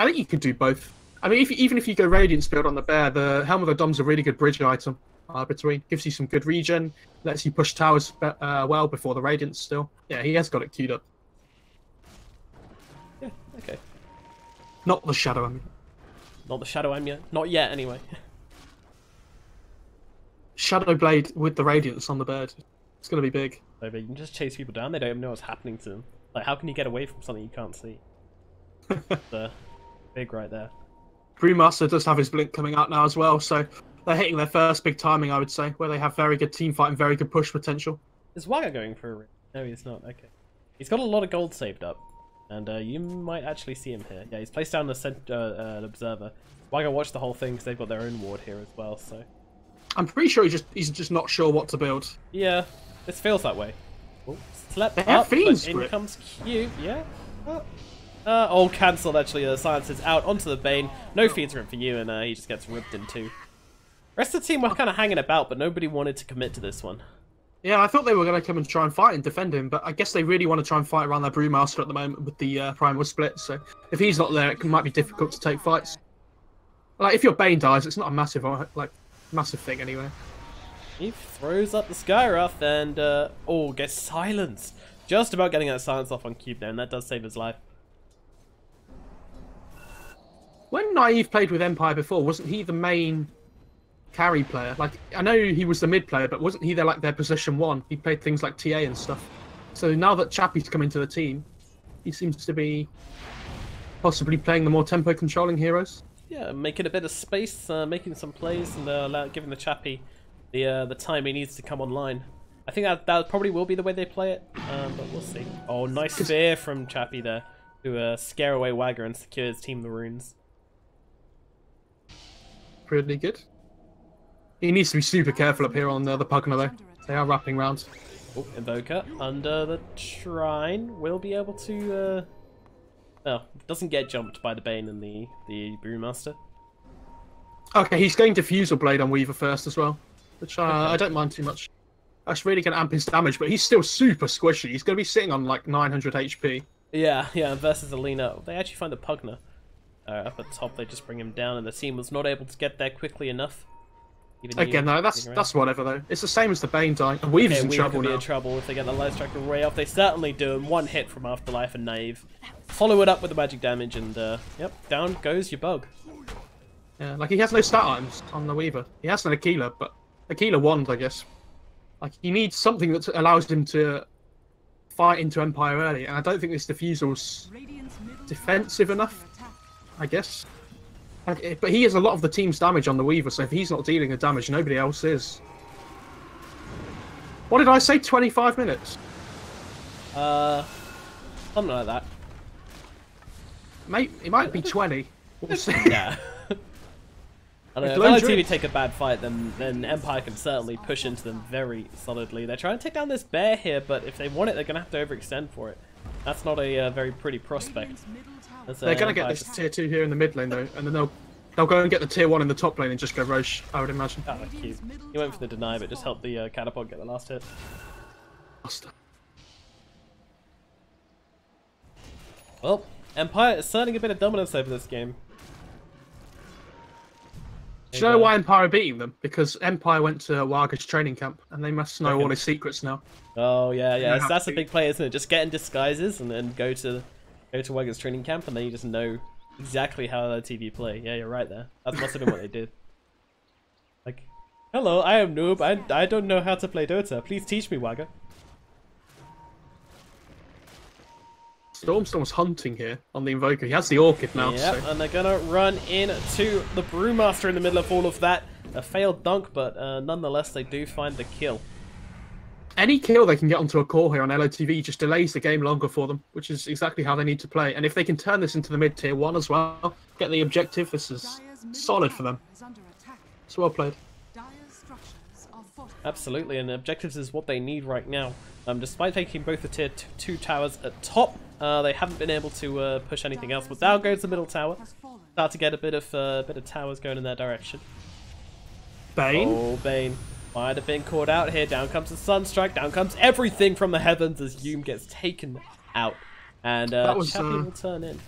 I think you could do both. I mean, even if you go Radiance build on the Bear, the Helm of the Dom's a really good bridge item between. Gives you some good regen, lets you push towers well before the Radiance still. Yeah, he has got it queued up. Yeah, okay. Not the Shadow, I mean. Not the Shadow yet. Not yet, anyway. Shadow Blade with the Radiance on the bird. It's going to be big. So you can just chase people down, they don't even know what's happening to them. Like, how can you get away from something you can't see? Big right there. Brewmaster does have his blink coming out now as well, so they're hitting their first big timing, I would say, where they have very good team fight and very good push potential. Is Wagga going for a ring? No, he's not. Okay. He's got a lot of gold saved up, and you might actually see him here. Yeah, he's placed down an observer. Wagga watched the whole thing because they've got their own ward here as well, so... I'm pretty sure he's just not sure what to build. Yeah, this feels that way. Oh, slept They have up, but fiends in for it. comes Q. Yeah. Oh, cancelled actually. Silence is out onto the Bane. No feeds room for you, and he just gets ripped in two. Rest of the team were kind of hanging about, but nobody wanted to commit to this one. Yeah, I thought they were going to come and try and fight and defend him, but I guess they really want to try and fight around their Brewmaster at the moment with the Primal split, so if he's not there, it might be difficult to take fights. Like, if your Bane dies, it's not a massive thing anyway. He throws up the Skywrath and, oh, gets silenced. Just about getting that silence off on Cube there, and that does save his life. When Naive played with Empire before, wasn't he the main carry player? Like, I know he was the mid player, but wasn't he their position one? He played things like TA and stuff. So now that Chappie's come into the team, he seems to be possibly playing the more tempo controlling heroes. Yeah, making a bit of space, making some plays, and giving the Chappie the time he needs to come online. I think that probably will be the way they play it, but we'll see. Oh, nice spear from Chappie there to scare away Wagga and secure his team the runes. Pretty good. He needs to be super careful up here on the Pugna though. They are wrapping round. Oh, Invoker under the Shrine will be able to... Oh, doesn't get jumped by the Bane and the Brewmaster. Okay, he's going Diffusal Blade on Weaver first as well, which I don't mind too much. That's really going to amp his damage, but he's still super squishy. He's going to be sitting on like 900 HP. Yeah, versus Alina. They actually find a Pugna up at top. They just bring him down, and the team was not able to get there quickly enough. Again, no, that's whatever though. It's the same as the Bane dying. And Weaver's in trouble now. In trouble if they get the Life Striker Ray off. They certainly do. And one hit from Afterlife and Naive. Follow it up with the magic damage, and yep, down goes your bug. Yeah, like he has no stat items on the Weaver. He has an Aquila, but Aquila wand, I guess. Like he needs something that allows him to fight into Empire early, and I don't think this Diffusal's defensive enough, I guess. But he has a lot of the team's damage on the Weaver, so if he's not dealing the damage, nobody else is. What did I say? 25 minutes? Something like that. Mate, it might be 20. We'll see. Yeah. I don't know, if LOTV take a bad fight, then Empire can certainly push into them very solidly. They're trying to take down this bear here, but if they want it, they're going to have to overextend for it. That's not a very pretty prospect. They're going to get this tier 2 here in the mid lane, though, and then they'll go and get the tier 1 in the top lane and just go Roche, I would imagine. Oh, cute. He went for the deny, but just helped the catapult get the last hit. Well, Empire is asserting a bit of dominance over this game. Do you know why Empire are beating them? Because Empire went to Waga's training camp, and they must know all his secrets now. Oh yeah. That's a big play, isn't it? Just get in disguises and then go to Waga's training camp, and then you just know exactly how LOTV play. Yeah, you're right there. That must have been what they did. Like, hello, I am noob. I don't know how to play Dota. Please teach me, Wagga. Storm's hunting here on the Invoker. He has the Orchid now. Yeah, so. and they're gonna run into the Brewmaster in the middle of all of that. A failed dunk, but nonetheless, they do find the kill. Any kill they can get onto a core here on LOTV just delays the game longer for them, which is exactly how they need to play. And if they can turn this into the mid tier 1 as well, get the objective, this is solid for them. It's well played. Absolutely, and objectives is what they need right now. Despite taking both the tier 2 towers at top, they haven't been able to push anything else. But down goes the middle tower. Start to get a bit of towers going in their direction. Bane? Oh, Bane. Might have been caught out here. Down comes the Sunstrike. Down comes everything from the heavens as Yume gets taken out. And Chappie will turn in.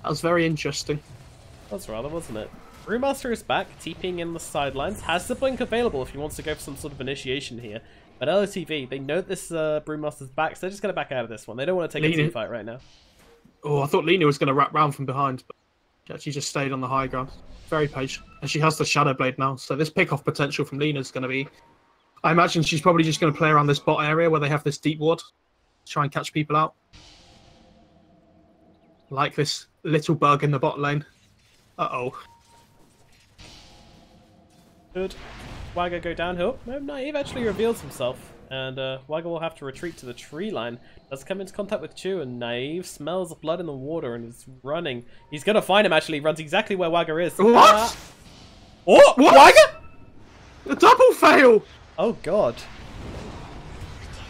That was very interesting. That's rather, wasn't it? Brewmaster is back, TPing in the sidelines. Has the blink available if he wants to go for some sort of initiation here. But LOTV, they know this Brewmaster's back, so they're just going to back out of this one. They don't want to take a team fight right now. Oh, I thought Lena was going to wrap round from behind, but she actually just stayed on the high ground. Very patient. And she has the Shadow Blade now, so this pick-off potential from Lena is going to be... I imagine she's probably just going to play around this bot area where they have this deep ward. Try and catch people out. Like this little bug in the bot lane. Uh-oh. Good. Wagga go downhill. No, Naive actually reveals himself. And Wagga will have to retreat to the tree line. Does come into contact with Chu, and Naive smells blood in the water and is running. He's going to find him, actually. He runs exactly where Wagga is. What? Oh, what? Wagga? A double fail! Oh, God.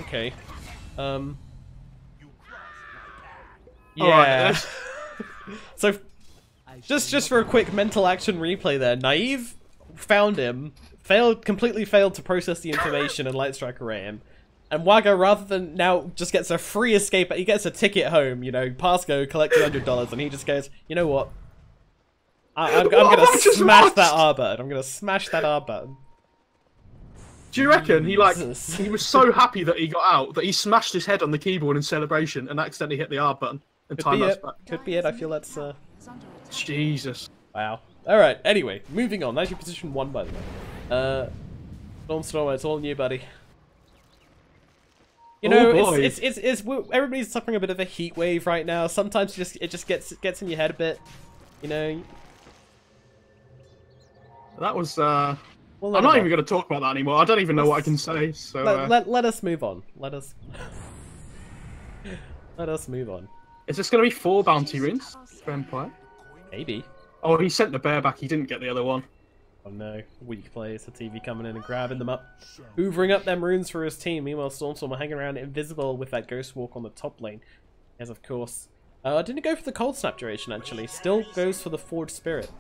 Okay. Yeah. Right, So, just for a quick mental action replay there, Naive found him, completely failed to process the information and Light Strike array him. And Wagga, rather than now, just gets a free escape, he gets a ticket home, you know, pass go, collect $200, and he just goes, you know what? I'm gonna smash that R button. I'm gonna smash that R button. Do you reckon he he was so happy that he got out that he smashed his head on the keyboard in celebration and accidentally hit the R button and time us back? Could be it. I feel that's Jesus. Wow. All right. Anyway, moving on. That's your position 1, by the way. Storm, it's all new, buddy. You know, everybody's suffering a bit of a heat wave right now. Sometimes it just gets in your head a bit. You know. That was. Well, I'm not even going to talk about that anymore. I don't even know what I can say. So let us move on. Let us move on. Is this going to be 4 bounty runes for Empire? Maybe. Oh, he sent the bear back. He didn't get the other one. Oh no, weak players. The TV coming in and grabbing them up. Hoovering up them runes for his team. Meanwhile, Stormstorm hanging around invisible with that Ghost Walk on the top lane. Yes, of course. Didn't go for the Cold Snap duration, actually. Still goes for the Forged Spirit.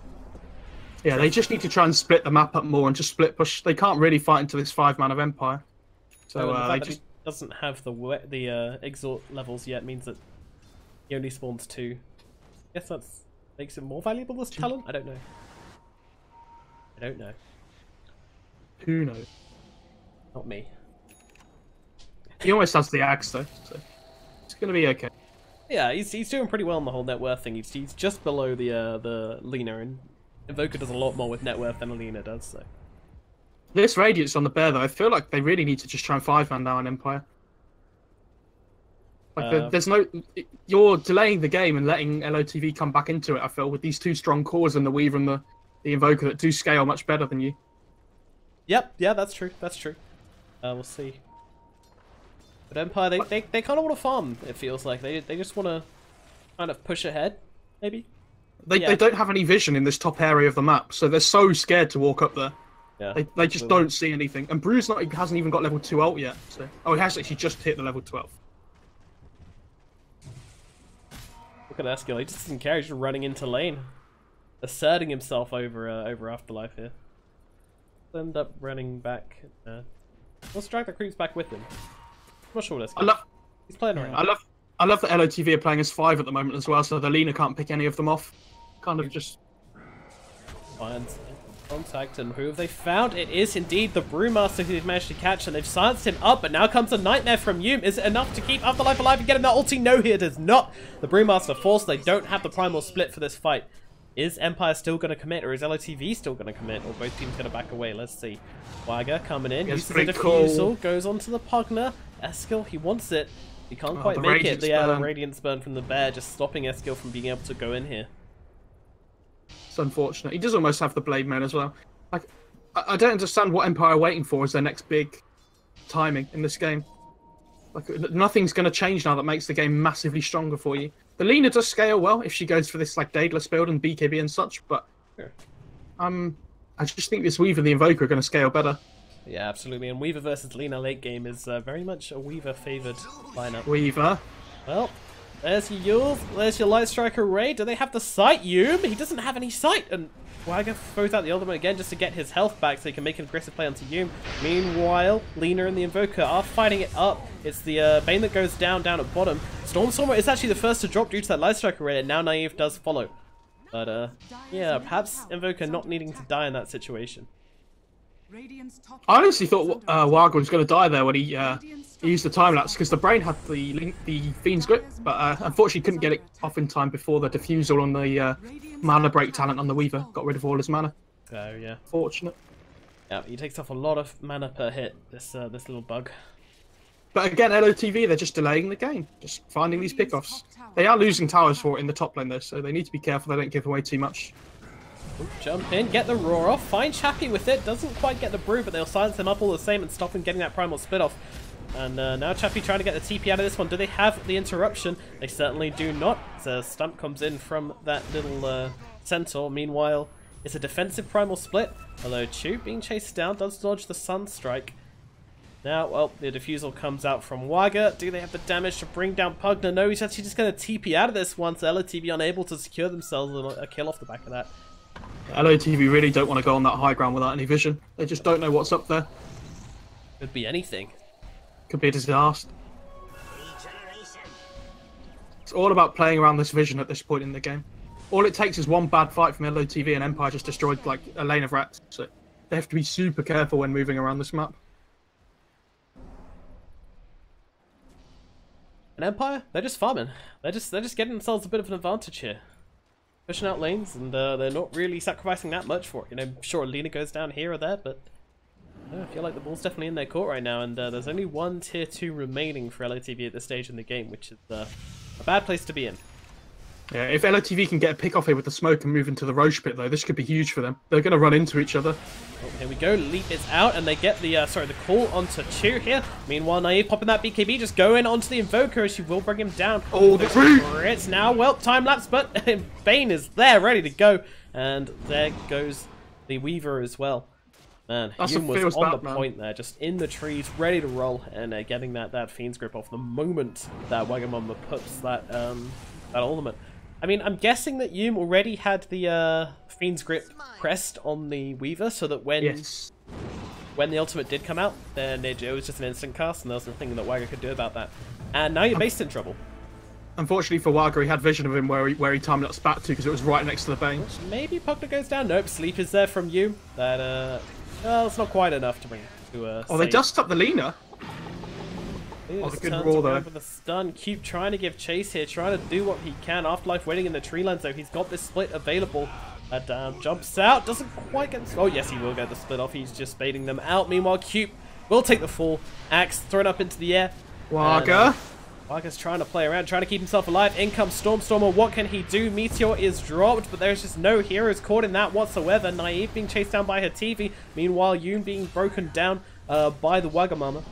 Yeah, they just need to try and split the map up more and just split push. They can't really fight into this 5-man of Empire. So they just... doesn't have the exalt levels yet means that he only spawns 2. Guess that makes it more valuable as talent? I don't know. I don't know. Who knows? Not me. He almost has the axe though, so it's gonna be okay. Yeah, he's doing pretty well on the whole net worth thing. He's just below the Lena, and Invoker does a lot more with net worth than Lena does. So this Radiance on the bear though, I feel like they really need to just try and 5-man now in Empire. Like there's no, you're delaying the game and letting LOTV come back into it. I feel with these 2 strong cores and the Weaver and the Invoker that do scale much better than you. Yep, yeah, that's true. That's true. We'll see. But Empire, they kind of want to farm. It feels like they just want to kind of push ahead, maybe. They don't have any vision in this top area of the map, so they're so scared to walk up there. Yeah, they just don't see anything. And Brew's hasn't even got level 2 ult yet. So he has actually just hit the level 12. Look at Eskill. He just doesn't care. He's just running into lane, asserting himself over Afterlife here. He'll end up running back. Let's drag the creeps back with him. I'm not sure what Eskill. He's playing around. I love that LOTV are playing as 5 at the moment as well, so the Lena can't pick any of them off. Kind of just finds contact, and who have they found? It is indeed the Brewmaster who they've managed to catch, and they've silenced him up, but now comes a Nightmare from Yume. Is it enough to keep Afterlife alive and get him that ulti? No, here it is not. The Brewmaster forced. They don't have the primal split for this fight. Is Empire still going to commit, or is LOTV still going to commit, or both teams going to back away? Let's see. Wagga coming in, uses the defusal, goes onto the Pugner. Eskill, he wants it. He can't quite make it. The Radiance Burn from the bear just stopping Eskill from being able to go in here. It's unfortunate. He does almost have the Blade Man as well. Like, I don't understand what Empire are waiting for as their next big timing in this game. Like, nothing's going to change now that makes the game massively stronger for you. The Lena does scale well if she goes for this like Daedalus build and BKB and such, but sure. I just think this Weaver and the Invoker are going to scale better. Yeah, absolutely. And Weaver versus Lina late game is very much a Weaver favored lineup. Weaver. Well, there's your Yules, there's your Light Striker Ray. Do they have the sight? Yum, he doesn't have any sight. And Wagger throws out the ultimate again just to get his health back so he can make an aggressive play onto Yum. Meanwhile, Lina and the Invoker are fighting it up. It's the Bane that goes down at bottom. Stormstormer is actually the first to drop due to that Light Striker Ray, and now Naive does follow. But yeah, perhaps Invoker not needing to die in that situation. I honestly thought Wagger was going to die there when he used the time lapse because the Brain had the Fiend's Grip, but unfortunately couldn't get it off in time before the defusal on the mana break talent on the Weaver got rid of all his mana. Oh yeah. Fortunate. Yeah, he takes off a lot of mana per hit. This little bug. But again, LOTV, they're just delaying the game, just finding these pickoffs. They are losing towers for it in the top lane though, so they need to be careful they don't give away too much. Ooh, jump in, get the roar off, find Chappie with it, doesn't quite get the brew, but they'll silence him up all the same and stop him getting that primal split off. And now Chappie trying to get the TP out of this one. Do they have the interruption? They certainly do not. So Stump comes in from that little centaur. Meanwhile, it's a defensive primal split, although Chu being chased down does dodge the Sunstrike. Now, well, the defusal comes out from Wagger. Do they have the damage to bring down Pugner? No, he's actually just going to TP out of this one, so LOTV unable to secure themselves a kill off the back of that. LOTV really don't want to go on that high ground without any vision. They just don't know what's up there. Could be anything. Could be a disaster. It's all about playing around this vision at this point in the game. All it takes is one bad fight from LOTV and Empire just destroyed like a lane of rats. So they have to be super careful when moving around this map. And Empire, they're just farming. They're just getting themselves a bit of an advantage here. Pushing out lanes, and they're not really sacrificing that much for it. You know, sure, Lina goes down here or there, but I feel like the ball's definitely in their court right now, and there's only one tier 2 remaining for LOTV at this stage in the game, which is a bad place to be in. Yeah, if LOTV can get a pick off here with the smoke and move into the Roche pit, though, this could be huge for them. They're going to run into each other. Oh, here we go. Leap is out, and they get the the call onto Chu here. Meanwhile, Naive popping that BKB, just going onto the Invoker, as she will bring him down. Oh, the creep! It's now, well, time lapse, but Bane is there, ready to go. And there goes the Weaver as well. Man, Yum was on the point there, just in the trees, ready to roll, and getting that Fiend's Grip off the moment that Wagamama puts that ultimate. I mean, I'm guessing that Yum already had the Fiend's Grip pressed on the Weaver, so that when the ultimate did come out, then it was just an instant cast, and there was nothing that Wagger could do about that. And now you're based in trouble. Unfortunately for Wagger, he had vision of him where he timed up back to because it was right next to the Bane. Maybe Pugner goes down. Nope, sleep is there from Yum. That well, it's not quite enough to bring to oh, they dust up the Lina. Oh, the good roll though. For the stun, Cube trying to give chase here, trying to do what he can. Afterlife waiting in the tree line, so he's got this split available. Jumps out, doesn't quite get. Oh yes, he will get the split off. He's just baiting them out. Meanwhile, Cube will take the fall. Axe thrown up into the air. Wagger. Wagger's trying to play around, trying to keep himself alive. In comes Stormstormer. What can he do? Meteor is dropped, but there's just no heroes caught in that whatsoever. Naive being chased down by her TV. Meanwhile, Yoon being broken down by the Wagamama.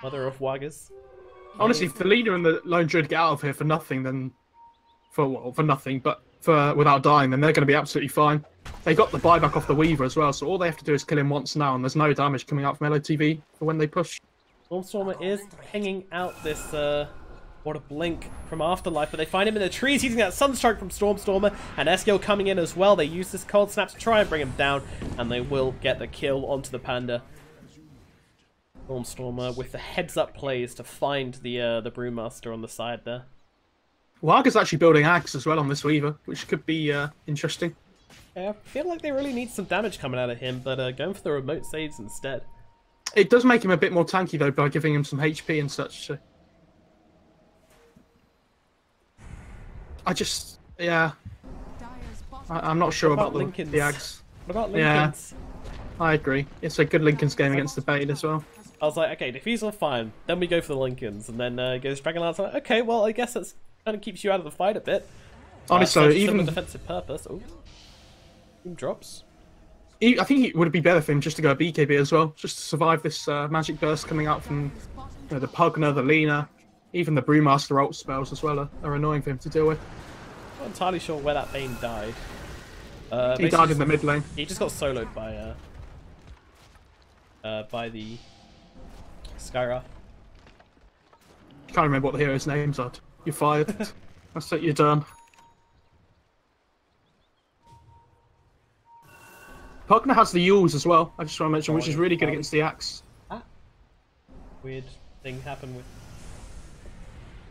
Mother of Waggers. Honestly, if the leader and the Lone Druid get out of here for nothing, then for nothing, but without dying, then they're going to be absolutely fine. They got the buyback off the Weaver as well, so all they have to do is kill him once now, and there's no damage coming out from LOTV for when they push. Stormstormer is hanging out this what a blink from Afterlife, but they find him in the trees using that Sunstrike from Stormstormer, and Eskiel coming in as well. They use this Cold Snap to try and bring him down, and they will get the kill onto the Panda. Stormstormer with the heads-up plays to find the Brewmaster on the side there. Wagger's actually building Axe as well on this Weaver, which could be interesting. Yeah, I feel like they really need some damage coming out of him, but going for the remote saves instead. It does make him a bit more tanky though by giving him some HP and such. So. I'm not sure about the Axe. What about Lincoln's? Yeah, I agree. It's a good Lincoln's game against the Bane as well. I was like, okay, defusal fine. Then we go for the Lincolns, and then goes Dragonlance. Like, okay, well, I guess that's kind of keeps you out of the fight a bit. Honestly, even for defensive purpose. Oh, drops. I think it would be better for him just to go BKB as well, just to survive this magic burst coming out from the Pugner, the Lina, even the Brewmaster ult spells as well are annoying for him to deal with. I'm not entirely sure where that Bane died. He died in the mid lane. He just got soloed by by the Skyra. Can't remember what the heroes' names are. You're fired. That's it, you're done. Pugna has the Yules as well, I just want to mention, which is really good against the Axe. Ah. Weird thing happened with...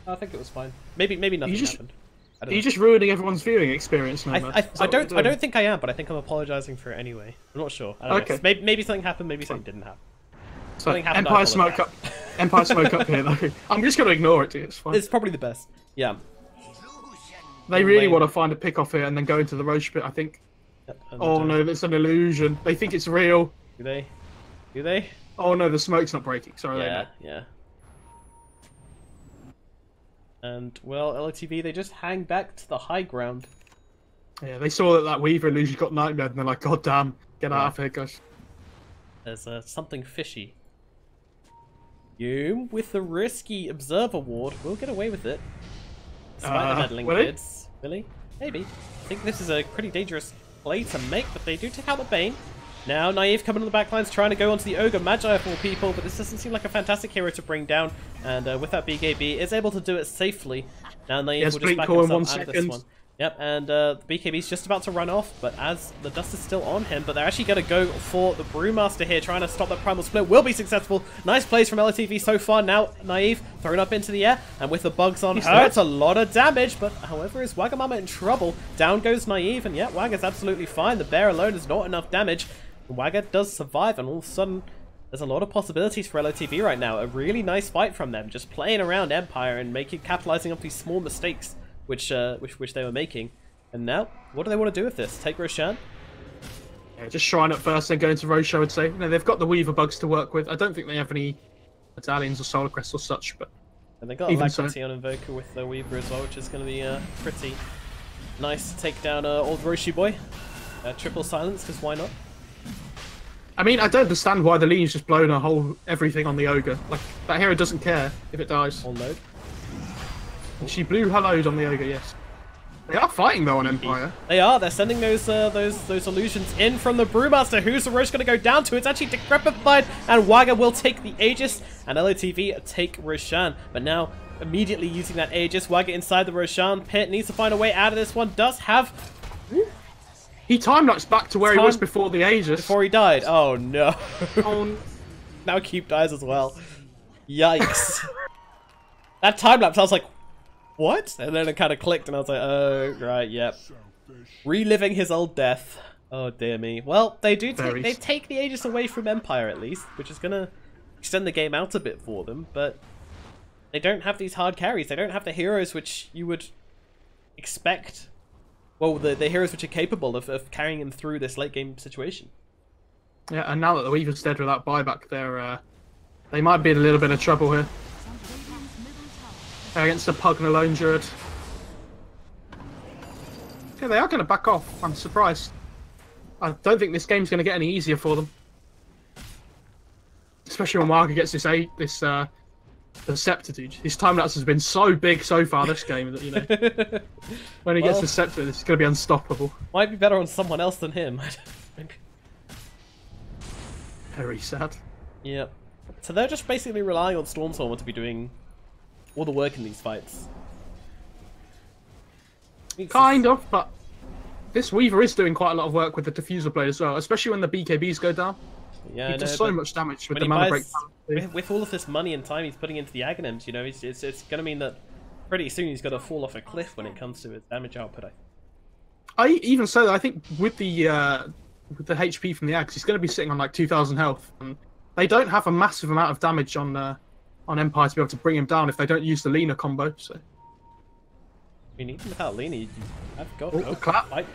I think it was fine. Maybe nothing happened. Are you just ruining everyone's viewing experience now, man? I don't think I am, but I think I'm apologizing for it anyway. I'm not sure. I don't know. Maybe something happened, maybe something didn't happen. So Empire Smoke Up. Empire Smoke Up here. Though. I'm just going to ignore it, dude. It's fine. It's probably the best. Yeah. They really want to find a pick off here and then go into the Roche pit, I think. Yep, oh no, it's an illusion. They think it's real. Do they? Do they? Oh no, the smoke's not breaking. Sorry. Yeah. And, well, LOTV, they just hang back to the high ground. Yeah, they saw that Weaver illusion got nightmare, and they're like, God damn, get out of here, guys. There's something fishy. You, with the risky Observer Ward, will get away with it. Despite the meddling kids. Really? Maybe. I think this is a pretty dangerous play to make, but they do take out the Bane. Now, Naive coming on the back lines, trying to go onto the Ogre Magi of all people, but this doesn't seem like a fantastic hero to bring down. And with that BKB, is able to do it safely. Now, Naive will just back himself out of this one. Yep, and the BKB's just about to run off, but as the dust is still on him, but they're actually going to go for the Brewmaster here, trying to stop that Primal Split. Will be successful. Nice plays from LOTV so far. Now, Naive thrown up into the air, and with the bugs on her, it's a lot of damage, but however, is Wagamama in trouble? Down goes Naive, and yeah, Waga's absolutely fine. The bear alone is not enough damage. Wagga does survive, and all of a sudden, there's a lot of possibilities for LOTV right now. A really nice fight from them, just playing around Empire and capitalizing off these small mistakes which they were making. And now, what do they want to do with this? Take Roshan? Yeah, just Shrine at first, then go into Roche, I would say. You know, they've got the Weaver bugs to work with. I don't think they have any medallions or Solar Crests or such, but... And they got Alacrity on Invoker with the Weaver as well, which is going to be pretty nice to take down old Roshi boy. Triple silence, because why not? I mean, I don't understand why the Lean's just blown everything on the Ogre. Like, that hero doesn't care if it dies. On load. She blew her load on the Ogre, yes. They are fighting though on Empire. They are. They're sending those illusions in from the Brewmaster. Who's the Roche going to go down to? It's actually Decrepified, and Wagga will take the Aegis, and LOTV take Roshan. But now, immediately using that Aegis, Wagga inside the Roshan pit needs to find a way out of this one. Does have... He time-lapsed back to where he was before the Aegis. Before he died. Oh no. Now Cube dies as well. Yikes. That time-lapse, I was like, what? And then it kind of clicked and I was like, oh, right, yep. Reliving his old death. Oh dear me. Well, they take the Aegis away from Empire at least, which is going to extend the game out a bit for them, but they don't have these hard carries. They don't have the heroes which you would expect. Well, the heroes which are capable of carrying him through this late game situation. Yeah, and now that the Weaver's dead without buyback, they might be in a little bit of trouble here. Against the Pugna Lone Druid. Yeah, they are going to back off. I'm surprised. I don't think this game's going to get any easier for them. Especially when Marga gets the Scepter, dude. His time-lapse has been so big so far this game that, you know, when he gets the Scepter, it's going to be unstoppable. Might be better on someone else than him. Very sad. Yep. So they're just basically relying on Stormstormer to be doing all the work in these fights. Kind of, but this Weaver is doing quite a lot of work with the Diffuser blade as well, especially when the BKBs go down. Yeah, he does so much damage with the mana break. With all of this money and time he's putting into the Aghanims, you know, it's going to mean that pretty soon he's going to fall off a cliff when it comes to his damage output. Even so, I think with the HP from the Axe, he's going to be sitting on like 2,000 health. And they don't have a massive amount of damage on Empire to be able to bring him down if they don't use the Lena combo. So. I mean, even without Lena, you have got the clap.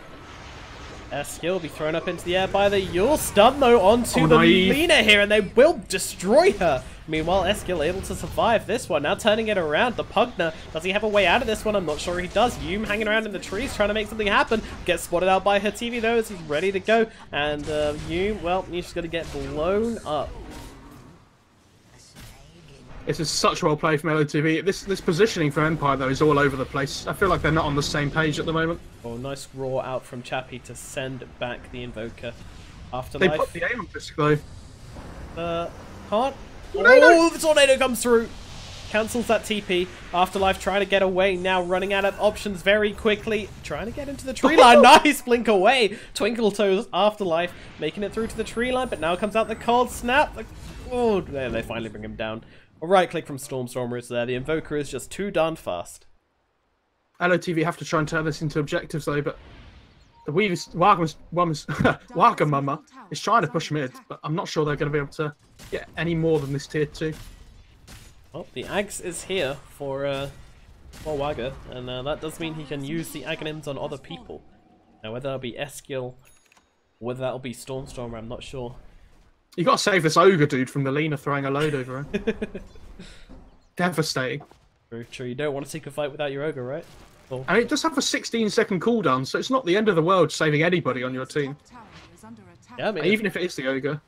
Skill will be thrown up into the air by the Yule stun though onto the Lena here, and they will destroy her. Meanwhile, Eskil able to survive this one. Now turning it around, the Pugna, does he have a way out of this one? I'm not sure he does. Yume hanging around in the trees trying to make something happen. Gets spotted out by her TV though as he's ready to go. And Yume, well, he's just going to get blown up. This is such well played from LOTV. This positioning for Empire, though, is all over the place. I feel like they're not on the same page at the moment. Oh, nice roar out from Chappie to send back the Invoker. Afterlife. They put the aim on this, though. Can't. Oh, the tornado comes through. Cancels that TP. Afterlife trying to get away now, running out of options very quickly. Trying to get into the tree line. Nice blink away. Twinkle Toes Afterlife making it through to the tree line, but now comes out the cold snap. Oh, there they finally bring him down. A right click from Stormstormer is there. The Invoker is just too darn fast. LOTV have to try and turn this into objectives though, but the Wagamama is trying to push mid, but I'm not sure they're going to be able to get any more than this tier 2. Well, the Ags is here for Wagga, and that does mean he can use the Aghanims on other people. Now, whether that'll be Eskil, whether that'll be Stormstormer, I'm not sure. You got to save this Ogre dude from the Lena throwing a load over him. Devastating. True, true. You don't want to take a fight without your Ogre, right? Cool. And it does have a 16-second cooldown, so it's not the end of the world saving anybody on your team. Yeah, I mean, even if it is the Ogre.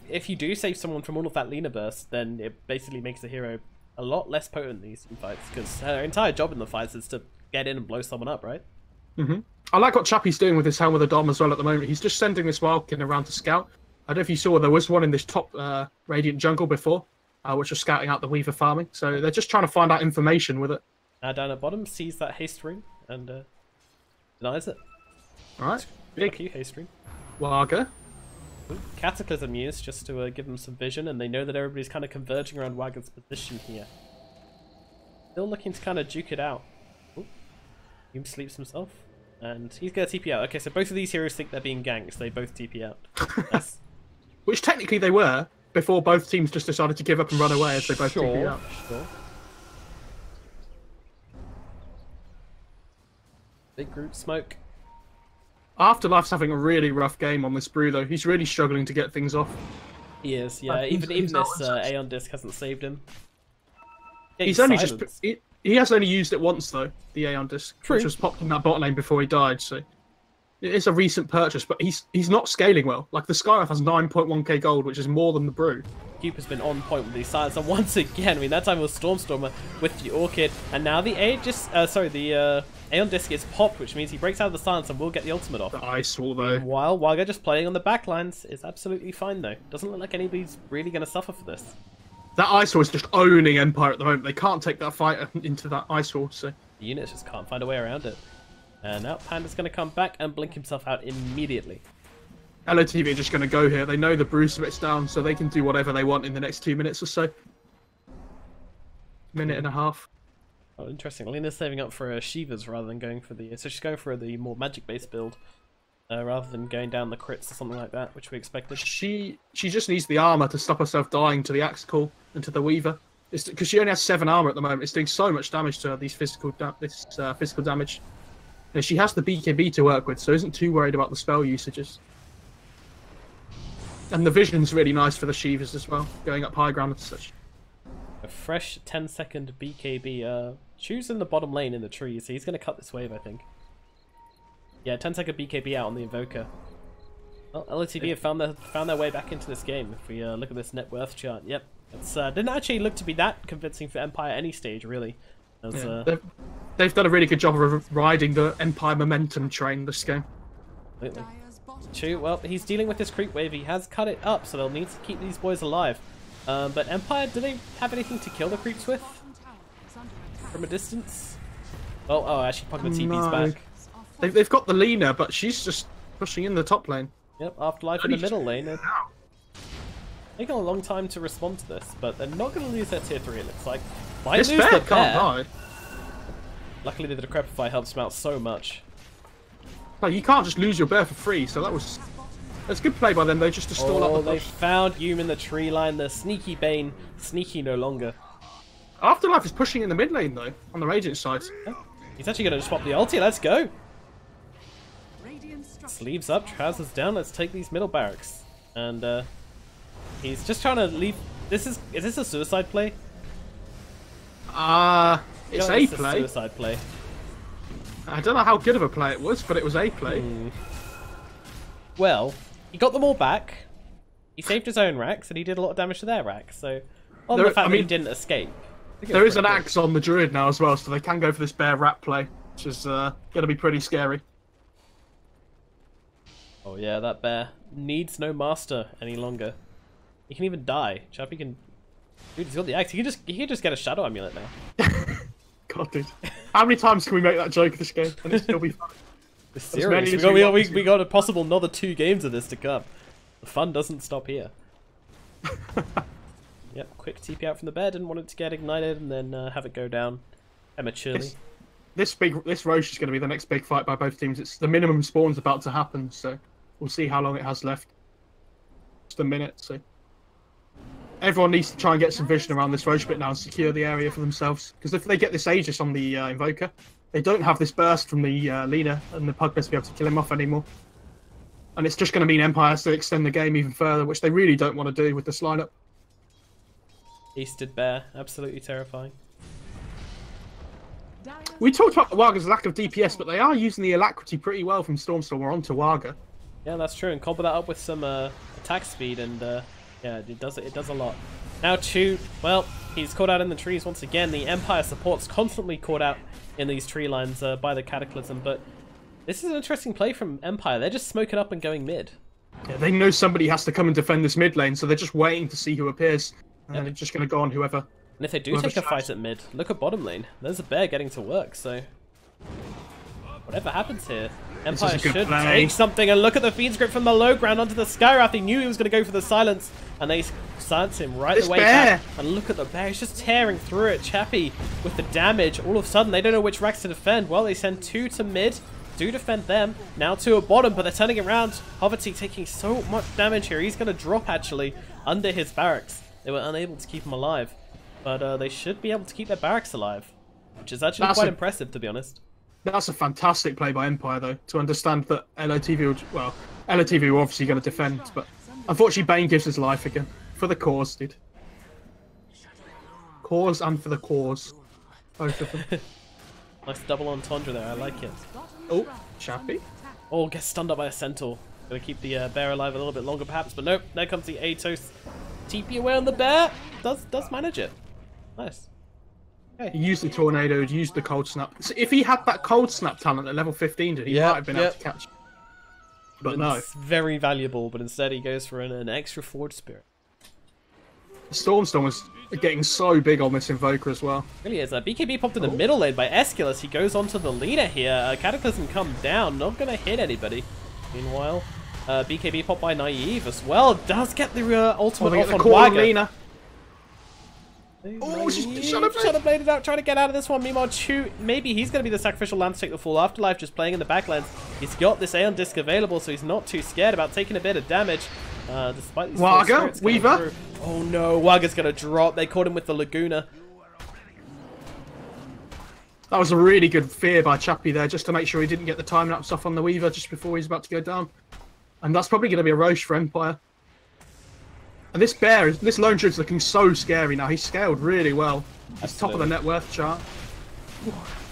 If you do save someone from all of that Lena burst, then it basically makes the hero a lot less potent in these fights, because her entire job in the fights is to get in and blow someone up, right? Mm-hmm. I like what Chappie's doing with his Helm of the Dom as well at the moment. He's just sending this Wildkin around to scout. I don't know if you saw, there was one in this top Radiant jungle before, which was scouting out the Weaver farming. So they're just trying to find out information with it. Now down at bottom, sees that haste ring and denies it. Alright, big Fuck you, haste ring. Wagga. Cataclysm used just to give them some vision, and they know that everybody's kind of converging around Wagga's position here. Still looking to kind of duke it out. He sleeps himself, and he's going to TP out. Okay, so both of these heroes think they're being ganked, so they both TP out. That's... Which technically they were, before both teams just decided to give up and run away as they both TP out. Sure. Big group smoke. Afterlife's having a really rough game on this brew, though. He's really struggling to get things off. He is, yeah. Even this Aeon Disc hasn't saved him. Yeah, he's only just... He has only used it once, though, the Aeon Disc, which was popped in that bot lane before he died, so... It's a recent purchase, but he's not scaling well. Like, the Skyrife has 9.1k gold, which is more than the brew. Cube has been on point with these silence, and once again, I mean, that time it was Stormstormer with the Orchid, and now the Aeon Disc is popped, which means he breaks out of the silence and will get the ultimate off. The Ice Wall, though. While Wagga just playing on the backlines is absolutely fine, though. Doesn't look like anybody's really going to suffer for this. That Ice Wall is just owning Empire at the moment. They can't take that fight into that Ice Wall, so... The units just can't find a way around it. And now Panda's going to come back and blink himself out immediately. LOTV are just going to go here. They know the brew split's down, so they can do whatever they want in the next 2 minutes or so. Minute and a half. Oh, interesting. Lena's saving up for Shivas rather than going for the... So she's going for the more magic-based build, rather than going down the crits or something like that, which we expected. She just needs the armor to stop herself dying to the Axe Call and to the Weaver. Because she only has 7 armor at the moment. It's doing so much damage to her, these physical damage. And she has the BKB to work with, so isn't too worried about the spell usages. And the vision's really nice for the Shivas as well, going up high ground and such. A fresh 10-second BKB. Choose in the bottom lane in the trees, so he's going to cut this wave, I think. Yeah, 10-second BKB out on the Invoker. Well, LOTV have found their way back into this game. If we look at this net worth chart, yep. It's didn't actually look to be that convincing for Empire at any stage, really. They've done a really good job of riding the Empire momentum train this game. Completely. True. Well, he's dealing with this creep wave. He has cut it up, so they'll need to keep these boys alive. But Empire, do they have anything to kill the creeps with? From a distance? Oh, actually, Pogba TP's back. They've got the Lena, but she's just pushing in the top lane. Yep, Afterlife in the middle lane. Taking a long time to respond to this, but they're not going to lose their tier 3, it looks like. Might lose the bear. Can't die. Luckily, the Decrepify helps him out so much. Like, you can't just lose your bear for free, so that's good play by them, though, just to stall up the push. They found Hume in the tree line, the sneaky Bane, sneaky no longer. Afterlife is pushing in the mid lane, though, on the Radiant side. Yeah. He's actually going to swap the ulti, let's go! Sleeves up, trousers down, let's take these middle barracks. And, he's just trying to leave... Is this a suicide play? It's a play. Suicide play. I don't know how good of a play it was, but it was a play. Well, he got them all back. He saved his own racks, and he did a lot of damage to their racks. So, on the fact that he didn't escape. There is an axe on the Druid now as well, so they can go for this bear rat play, which is going to be pretty scary. Oh yeah, that bear needs no master any longer. He can even die. Chappy can... Dude, he's got the axe. He can just get a Shadow Amulet now. God, dude. How many times can we make that joke this game and it'll still be fun? Serious. We got a possible another 2 games of this to come. The fun doesn't stop here. Yep, quick TP out from the bed. Didn't want it to get ignited and then have it go down prematurely. This Roche is going to be the next big fight by both teams. It's the minimum spawn's about to happen, so we'll see how long it has left. Just a minute, so everyone needs to try and get some vision around this Roche bit now and secure the area for themselves. Because if they get this Aegis on the Invoker, they don't have this burst from the Lina, and the Pug best be able to kill him off anymore. And it's just going to mean Empire has to extend the game even further, which they really don't want to do with this lineup. Easted Bear, absolutely terrifying. We talked about Waga's lack of DPS, but they are using the Alacrity pretty well from Stormstormer onto Waga. Yeah, that's true, and combo that up with some attack speed, and yeah, it does a lot. Now Chu, well, he's caught out in the trees once again. The Empire support's constantly caught out in these tree lines by the Cataclysm, but this is an interesting play from Empire. They're just smoking up and going mid. Yeah, they know somebody has to come and defend this mid lane, so they're just waiting to see who appears, and they're just going to go on whoever. And if they do take a fight at mid, look at bottom lane. There's a bear getting to work, so whatever happens here, Empire should take something. And look at the Fiend's Grip from the low ground onto the Skywrath. He knew he was going to go for the silence, and they silence him right the way back. And look at the bear, he's just tearing through it. Chappy with the damage. All of a sudden, they don't know which racks to defend. Well, they send 2 to mid. Do defend them. Now 2 at bottom, but they're turning around. Hoverty taking so much damage here. He's going to drop, actually, under his barracks. They were unable to keep him alive. But they should be able to keep their barracks alive, which is actually quite impressive, to be honest. That's a fantastic play by Empire, though, to understand that LOTV, well, LOTV were obviously going to defend, but unfortunately Bane gives his life again. For the cause, dude. Cause and for the cause. Both of them. Nice double entendre there, I like it. Oh, Chappy. Oh, gets stunned up by a Centaur. Gonna keep the bear alive a little bit longer, perhaps, but nope, there comes the Atos. TP away on the bear. Does manage it. Nice. Okay. He used the tornado, he used the cold snap. So if he had that cold snap talent at level 15, he might have been able to catch it. But no. It's very valuable, but instead he goes for an extra forward spirit. Stormstorm was getting so big on this Invoker as well. It really is. BKB popped in the middle lane by Aeschylus. He goes onto the leader here. Cataclysm come down, not going to hit anybody. Meanwhile, BKB popped by Naive as well. Does get the ultimate off on Waga. Oh, she's Shadowbladed out, trying to get out of this one. Meanwhile, Chu, maybe he's going to be the sacrificial lamb to take the full afterlife, just playing in the backlands. He's got this Aeon Disc available, so he's not too scared about taking a bit of damage. Despite these Waga, Weaver. Oh no, Waga's going to drop. They caught him with the Laguna. That was a really good fear by Chappy there, just to make sure he didn't get the time lapse off on the Weaver just before he's about to go down. And that's probably going to be a Roche for Empire. And this bear, this Lone Druid's looking so scary now. He's scaled really well. He's top of the net worth chart.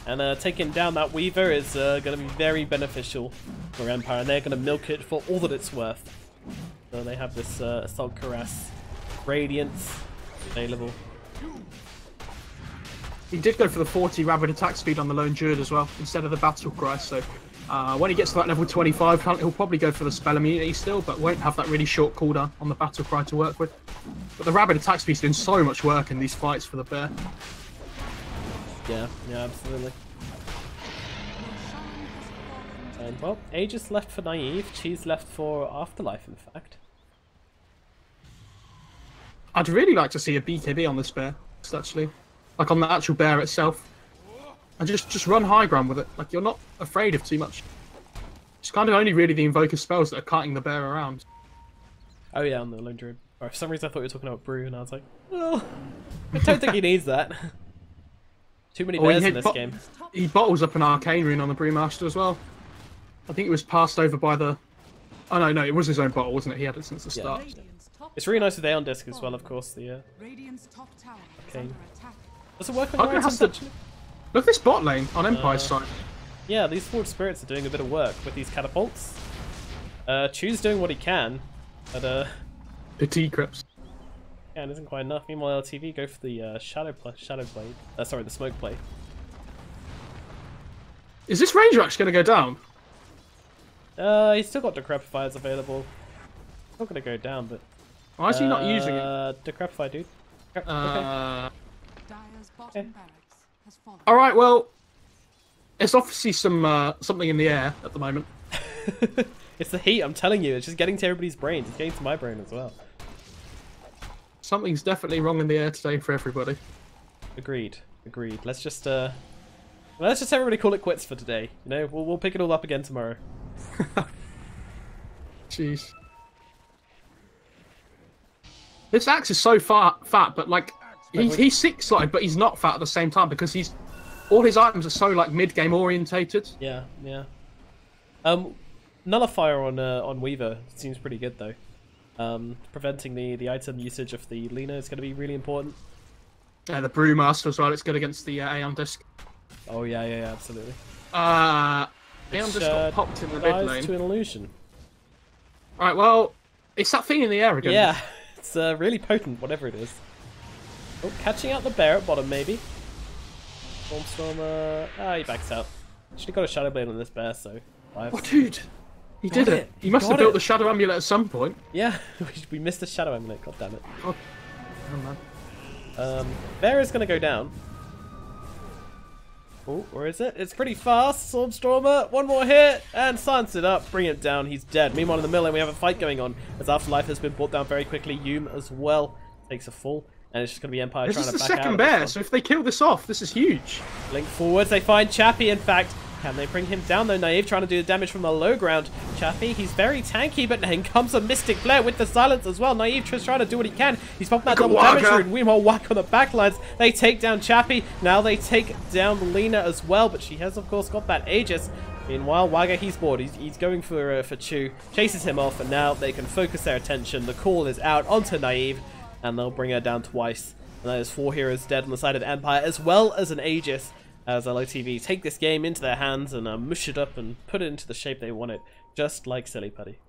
And taking down that Weaver is going to be very beneficial for Empire, and they're going to milk it for all that it's worth. So they have this Assault Cuirass Radiance available. He did go for the 40 rapid attack speed on the Lone Druid as well, instead of the Battle Cry, so when he gets to that level 25, he'll probably go for the spell immunity still, but won't have that really short cooldown on the Battle Cry to work with. But the rapid attack speed's doing so much work in these fights for the bear. Yeah, absolutely. And well, Aegis left for Naive, Cheese left for Afterlife, in fact. I'd really like to see a BKB on this bear, actually. Like on the actual bear itself. And just run high ground with it. Like, you're not afraid of too much. It's kind of only really the Invoker spells that are kiting the bear around. Oh yeah, on the Lone Druid. For some reason I thought you were talking about Brew, and I was like, well, I don't think he needs that. Too many bears in this game. He bottles up an Arcane Rune on the Brewmaster as well. I think it was passed over by the... Oh no, it was his own bottle, wasn't it? He had it since the start. Yeah. It's really nice with Aeon Disc as well, of course. The Okay. does it work on your items? Look at this bot lane on Empire's side. Yeah, these forward spirits are doing a bit of work with these catapults. Chu's doing what he can, but Petit Crips. yeah, it isn't quite enough. Meanwhile, LOTV go for the Shadow Blade. Sorry, the Smoke Blade. Is this Ranger actually going to go down? He's still got Decrepifiers available. Not going to go down, but Why is he not using it? Decrepify, dude. Okay. Dire's bottom barracks has fallen. All right, well, there's obviously something in the air at the moment. It's the heat, I'm telling you. It's just getting to everybody's brains. It's getting to my brain as well. Something's definitely wrong in the air today for everybody. Agreed. Agreed. Let's just everybody call it quits for today. You know, we'll pick it all up again tomorrow. Jeez. This axe is so fat, but like he's six-slotted, but he's not fat at the same time because all his items are so like mid-game orientated. Yeah, yeah. Nullifier on Weaver seems pretty good though. Preventing the item usage of the Lina is going to be really important. Yeah, the Brewmaster as well. It's good against the Aeon Disc. Oh yeah, absolutely. Aeon Disc got popped in the mid lane. To an illusion. All right, well, it's that thing in the air again. Yeah, it's really potent, whatever it is. Oh, catching out the bear at bottom maybe. Stormstormer. He backs out. Should have got a Shadow Blade on this bear, so. Oh, dude. He did it. He must have built the Shadow Amulet at some point. Yeah, we missed the Shadow Amulet, god damn it. Oh, man. Bear is going to go down. Oh, where is it? It's pretty fast. Stormstormer, one more hit, and silence it up. Bring it down. He's dead. Meanwhile, in the middle lane, we have a fight going on as Afterlife has been brought down very quickly. Yume as well takes a fall, and it's just going to be Empire trying to back out. This is the second bear, so if they kill this off, this is huge. Link forwards. They find Chappie, in fact. Can they bring him down though? Naive trying to do the damage from the low ground. Chappie, he's very tanky, but then comes a Mystic Flare with the silence as well. Naive just trying to do what he can. He's popping that double damage rune. Meanwhile, whack on the backlines. They take down Chappie. Now they take down Lina as well, but she has of course got that Aegis. Meanwhile, Wagga, he's bored. He's going for Chu. Chases him off, and now they can focus their attention. The call is out onto Naive, and they'll bring her down twice. And that is 4 heroes dead on the side of Empire, as well as an Aegis. As LOTV take this game into their hands and mush it up and put it into the shape they want it, just like Silly Putty.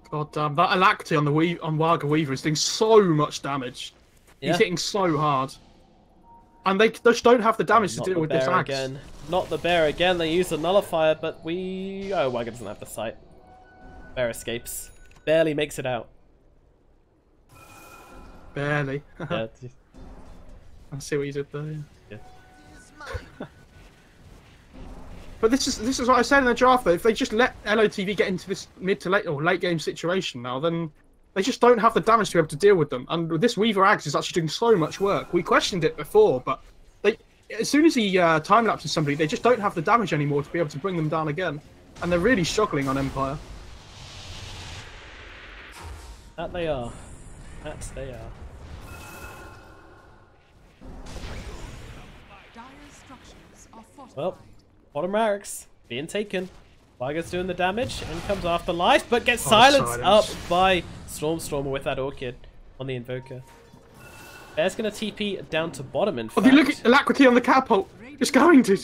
God damn, that Alacti on Wagga Weaver is doing so much damage. Yeah. He's hitting so hard. And they just don't have the damage to deal with this axe. Again. Not the bear again, they use the nullifier, but oh, Wagga doesn't have the sight. Bear escapes. Barely makes it out. Barely. Yeah. I see what you did there, yeah. But this is what I said in the draft though. If they just let LOTV get into this mid to late or late game situation now, then they just don't have the damage to be able to deal with them. And this Weaver Axe is actually doing so much work. We questioned it before, but as soon as he time lapses somebody, they just don't have the damage anymore to be able to bring them down again. And they're really struggling on Empire. That they are. That they are. Well, bottom barracks being taken. Wagga's doing the damage and comes after life, but gets silenced up by Stormstormer with that Orchid on the Invoker. Bear's going to TP down to bottom, in fact. Oh, look at Alacrity on the catapult. Just going to.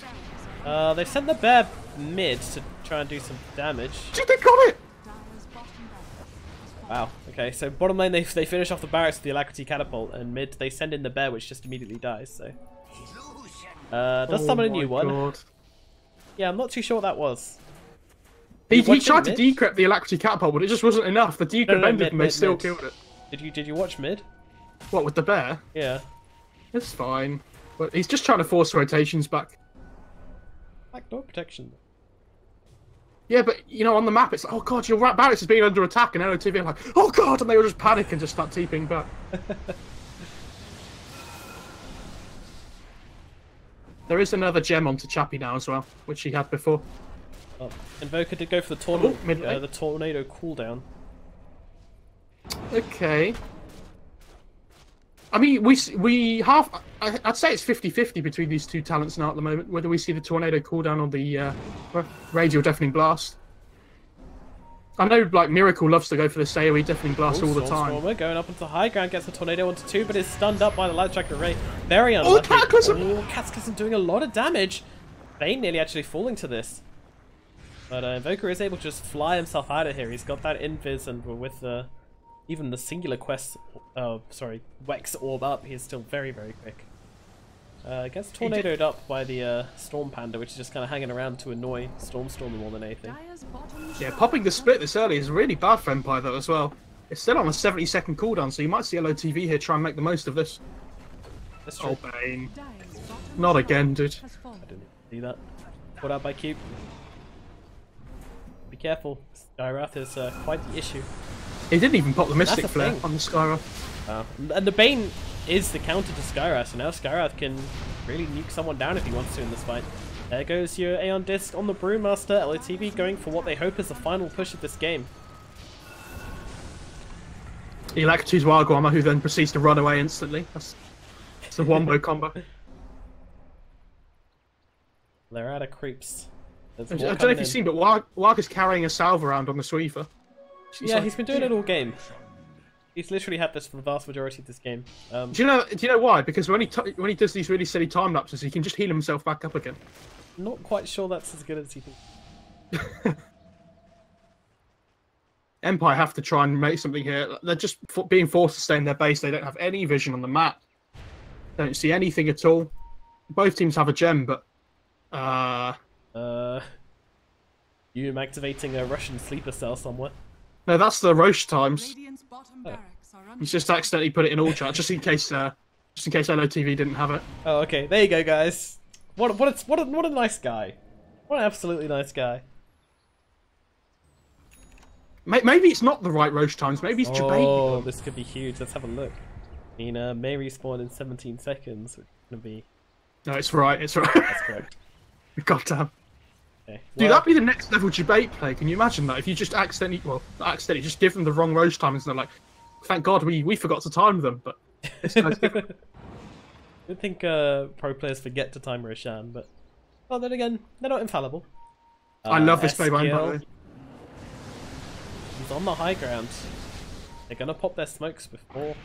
They've sent the bear mid to try and do some damage. Dude, they got it! Wow, okay, so bottom lane they finish off the barracks with the Alacrity catapult, and mid they send in the bear, which just immediately dies, so... does summon a new one. God. Yeah, I'm not too sure what that was. He tried to decrypt the Alacrity catapult, but it just wasn't enough. The decrypt ended and they still killed it. Did you watch mid? What, with the bear? Yeah. It's fine. But he's just trying to force rotations back. Backdoor protection. Yeah, but, you know, on the map, it's like, oh god, your barracks is being under attack, and LOTV are like, oh god, and they all just panic and just start TPing back. There is another gem onto Chappie now as well, which he had before. Oh, Invoker did go for the tornado cooldown. Okay. I mean, I'd say it's 50-50 between these two talents now at the moment, whether we see the tornado cooldown or the radial deafening blast. I know, like, Miracle loves to go for the AoE deafening blast all the time. Stormstormer going up into high ground, gets the tornado onto 2, but is stunned up by the light tracker ray. Very unlucky. Oh, Cataclysm! Oh, Cataclysm doing a lot of damage. Vayne nearly actually falling to this. But Invoker is able to just fly himself out of here. He's got that invis, and with even the singular quest, Wex orb up, he is still very, very quick. Gets tornadoed up by the Storm Panda, which is just kind of hanging around to annoy Stormstormer more than anything. Yeah, popping the split this early is really bad for Empire though as well. It's still on a 70-second cooldown, so you might see LOTV here try and make the most of this. That's true. Oh, Bane. Dire's bottom Not tower again, dude. has fallen. I didn't see that. Caught out by Cube. Be careful. Skywrath is quite the issue. He didn't even pop the Mystic the Flare thing. on the Skyra. And the Bane is the counter to Skywrath, so now Skywrath can really nuke someone down if he wants to in this fight. There goes your Aeon Disc on the Brewmaster. LOTV going for what they hope is the final push of this game. He electrocutes Wild Armor, who then proceeds to run away instantly. That's a wombo combo. They're out of creeps. I don't know if you've seen, but Wag is carrying a salve around on the Sweeper. Yeah, he's been doing it all game. He's literally had this for the vast majority of this game. Do you know why? Because when he does these really silly time lapses, he can just heal himself back up again. Not quite sure that's as good as you think. Empire have to try and make something here. They're just being forced to stay in their base. They don't have any vision on the map. Don't see anything at all. Both teams have a gem, but you activating a Russian sleeper cell somewhere. no, that's the Roche times. Radiant's bottom barracks are under He's just accidentally put it in all chat, just in case LOTV didn't have it. Oh, okay. There you go, guys. What a nice guy. What an absolutely nice guy. Maybe it's not the right Roche times. Maybe it's Oh, Jabate. this could be huge. Let's have a look. I mean, May respawn in 17 seconds, which is gonna be. No, it's right. It's right. That's correct. God damn. Okay. Dude, Well, that'd be the next level Jabate play. Can you imagine that? If you just accidentally, well, not accidentally, just give them the wrong Roche timings and they're like, thank God we forgot to time them, but this guy's different. I don't think pro players forget to time Roshan, but well, then again, they're not infallible. I love this play by SQL, the way. He's on the high ground. They're gonna pop their smokes before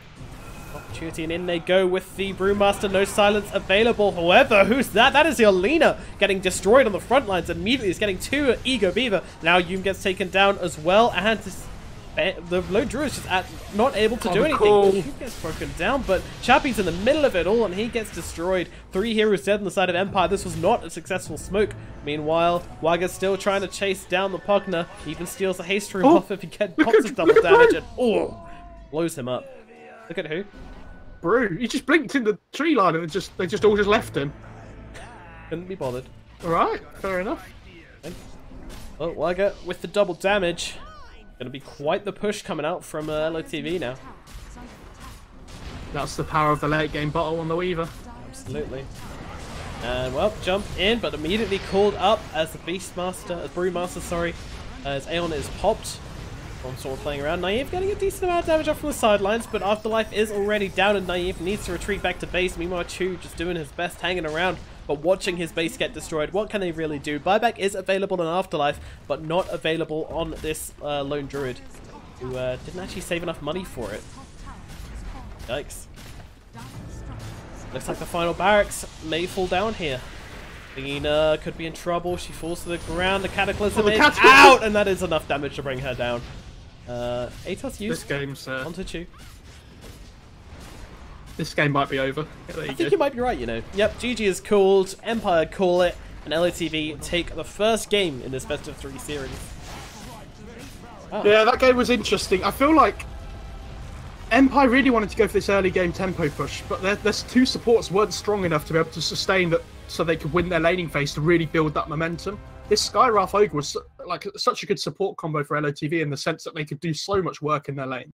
opportunity, and in they go with the Brewmaster. No silence available. However, who's that? That is Yelena getting destroyed on the front lines. Immediately is getting two Ego Beaver. Now Yum gets taken down as well, and the Lone Druid is just not able to do anything. He gets broken down, but Chappie's in the middle of it all, and he gets destroyed. 3 heroes dead on the side of Empire. This was not a successful smoke. Meanwhile, Waga's still trying to chase down the Pugner. He even steals the haste room off if he pops his double damage, and blows him up. Look at who? Brew. He just blinked in the tree line and they just all left him. Couldn't be bothered. Alright, fair enough. Well, Waga with the double damage. Gonna be quite the push coming out from LOTV now. That's the power of the late game bottle on the Weaver. Absolutely. And well, jump in, but immediately called up as the Brewmaster, sorry, as Aeon is popped. I'm sort of playing around. Naive getting a decent amount of damage off from the sidelines, but Afterlife is already down and Naive needs to retreat back to base. Meanwhile, Chu just doing his best, hanging around, but watching his base get destroyed. What can they really do? Buyback is available in Afterlife, but not available on this Lone Druid, who didn't actually save enough money for it. Yikes. Looks like the final barracks may fall down here. Lena could be in trouble. She falls to the ground. The Cataclysm is out, and that is enough damage to bring her down. Atos used This game's onto Chu. this game might be over. I think you might be right, you know. Yep, GG is called, Empire call it, and LOTV take the first game in this best of 3 series. Oh. Yeah, that game was interesting. I feel like Empire really wanted to go for this early game tempo push, but their two supports weren't strong enough to be able to sustain that, so they could win their laning phase to really build that momentum. This Skywrath Ogre was like such a good support combo for LOTV in the sense that they could do so much work in their lane.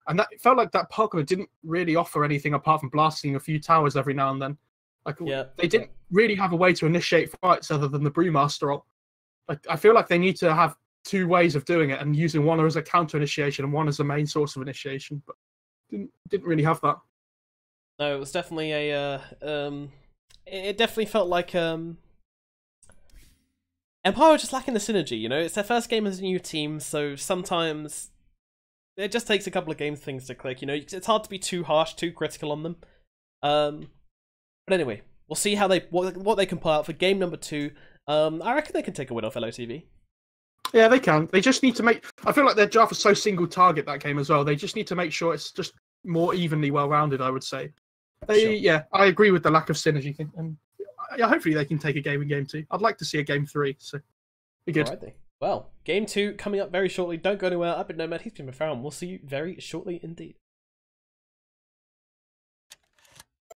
And that it felt like that Pugner didn't really offer anything apart from blasting a few towers every now and then. Like they didn't really have a way to initiate fights other than the Brewmaster ult. Like I feel like they need to have 2 ways of doing it and using one as a counter initiation and one as a main source of initiation, but didn't really have that. No, it was definitely a it definitely felt like Empire were just lacking the synergy, you know? It's their first game as a new team, so sometimes it just takes a couple of games for things to click, you know? It's hard to be too harsh, too critical on them. But anyway, we'll see how what they can pull out for game number 2. I reckon they can take a win off LOTV. Yeah, they can. They just need to make... I feel like their draft was so single target that game as well. They just need to make sure it's just more evenly well-rounded, I would say. Sure. Yeah, I agree with the lack of synergy thing. And yeah, hopefully they can take a game in game 2. I'd like to see a game 3, so be good. Alrighty. Well, game 2 coming up very shortly. Don't go anywhere. I've been Nomad. He's been Farron. We'll see you very shortly indeed.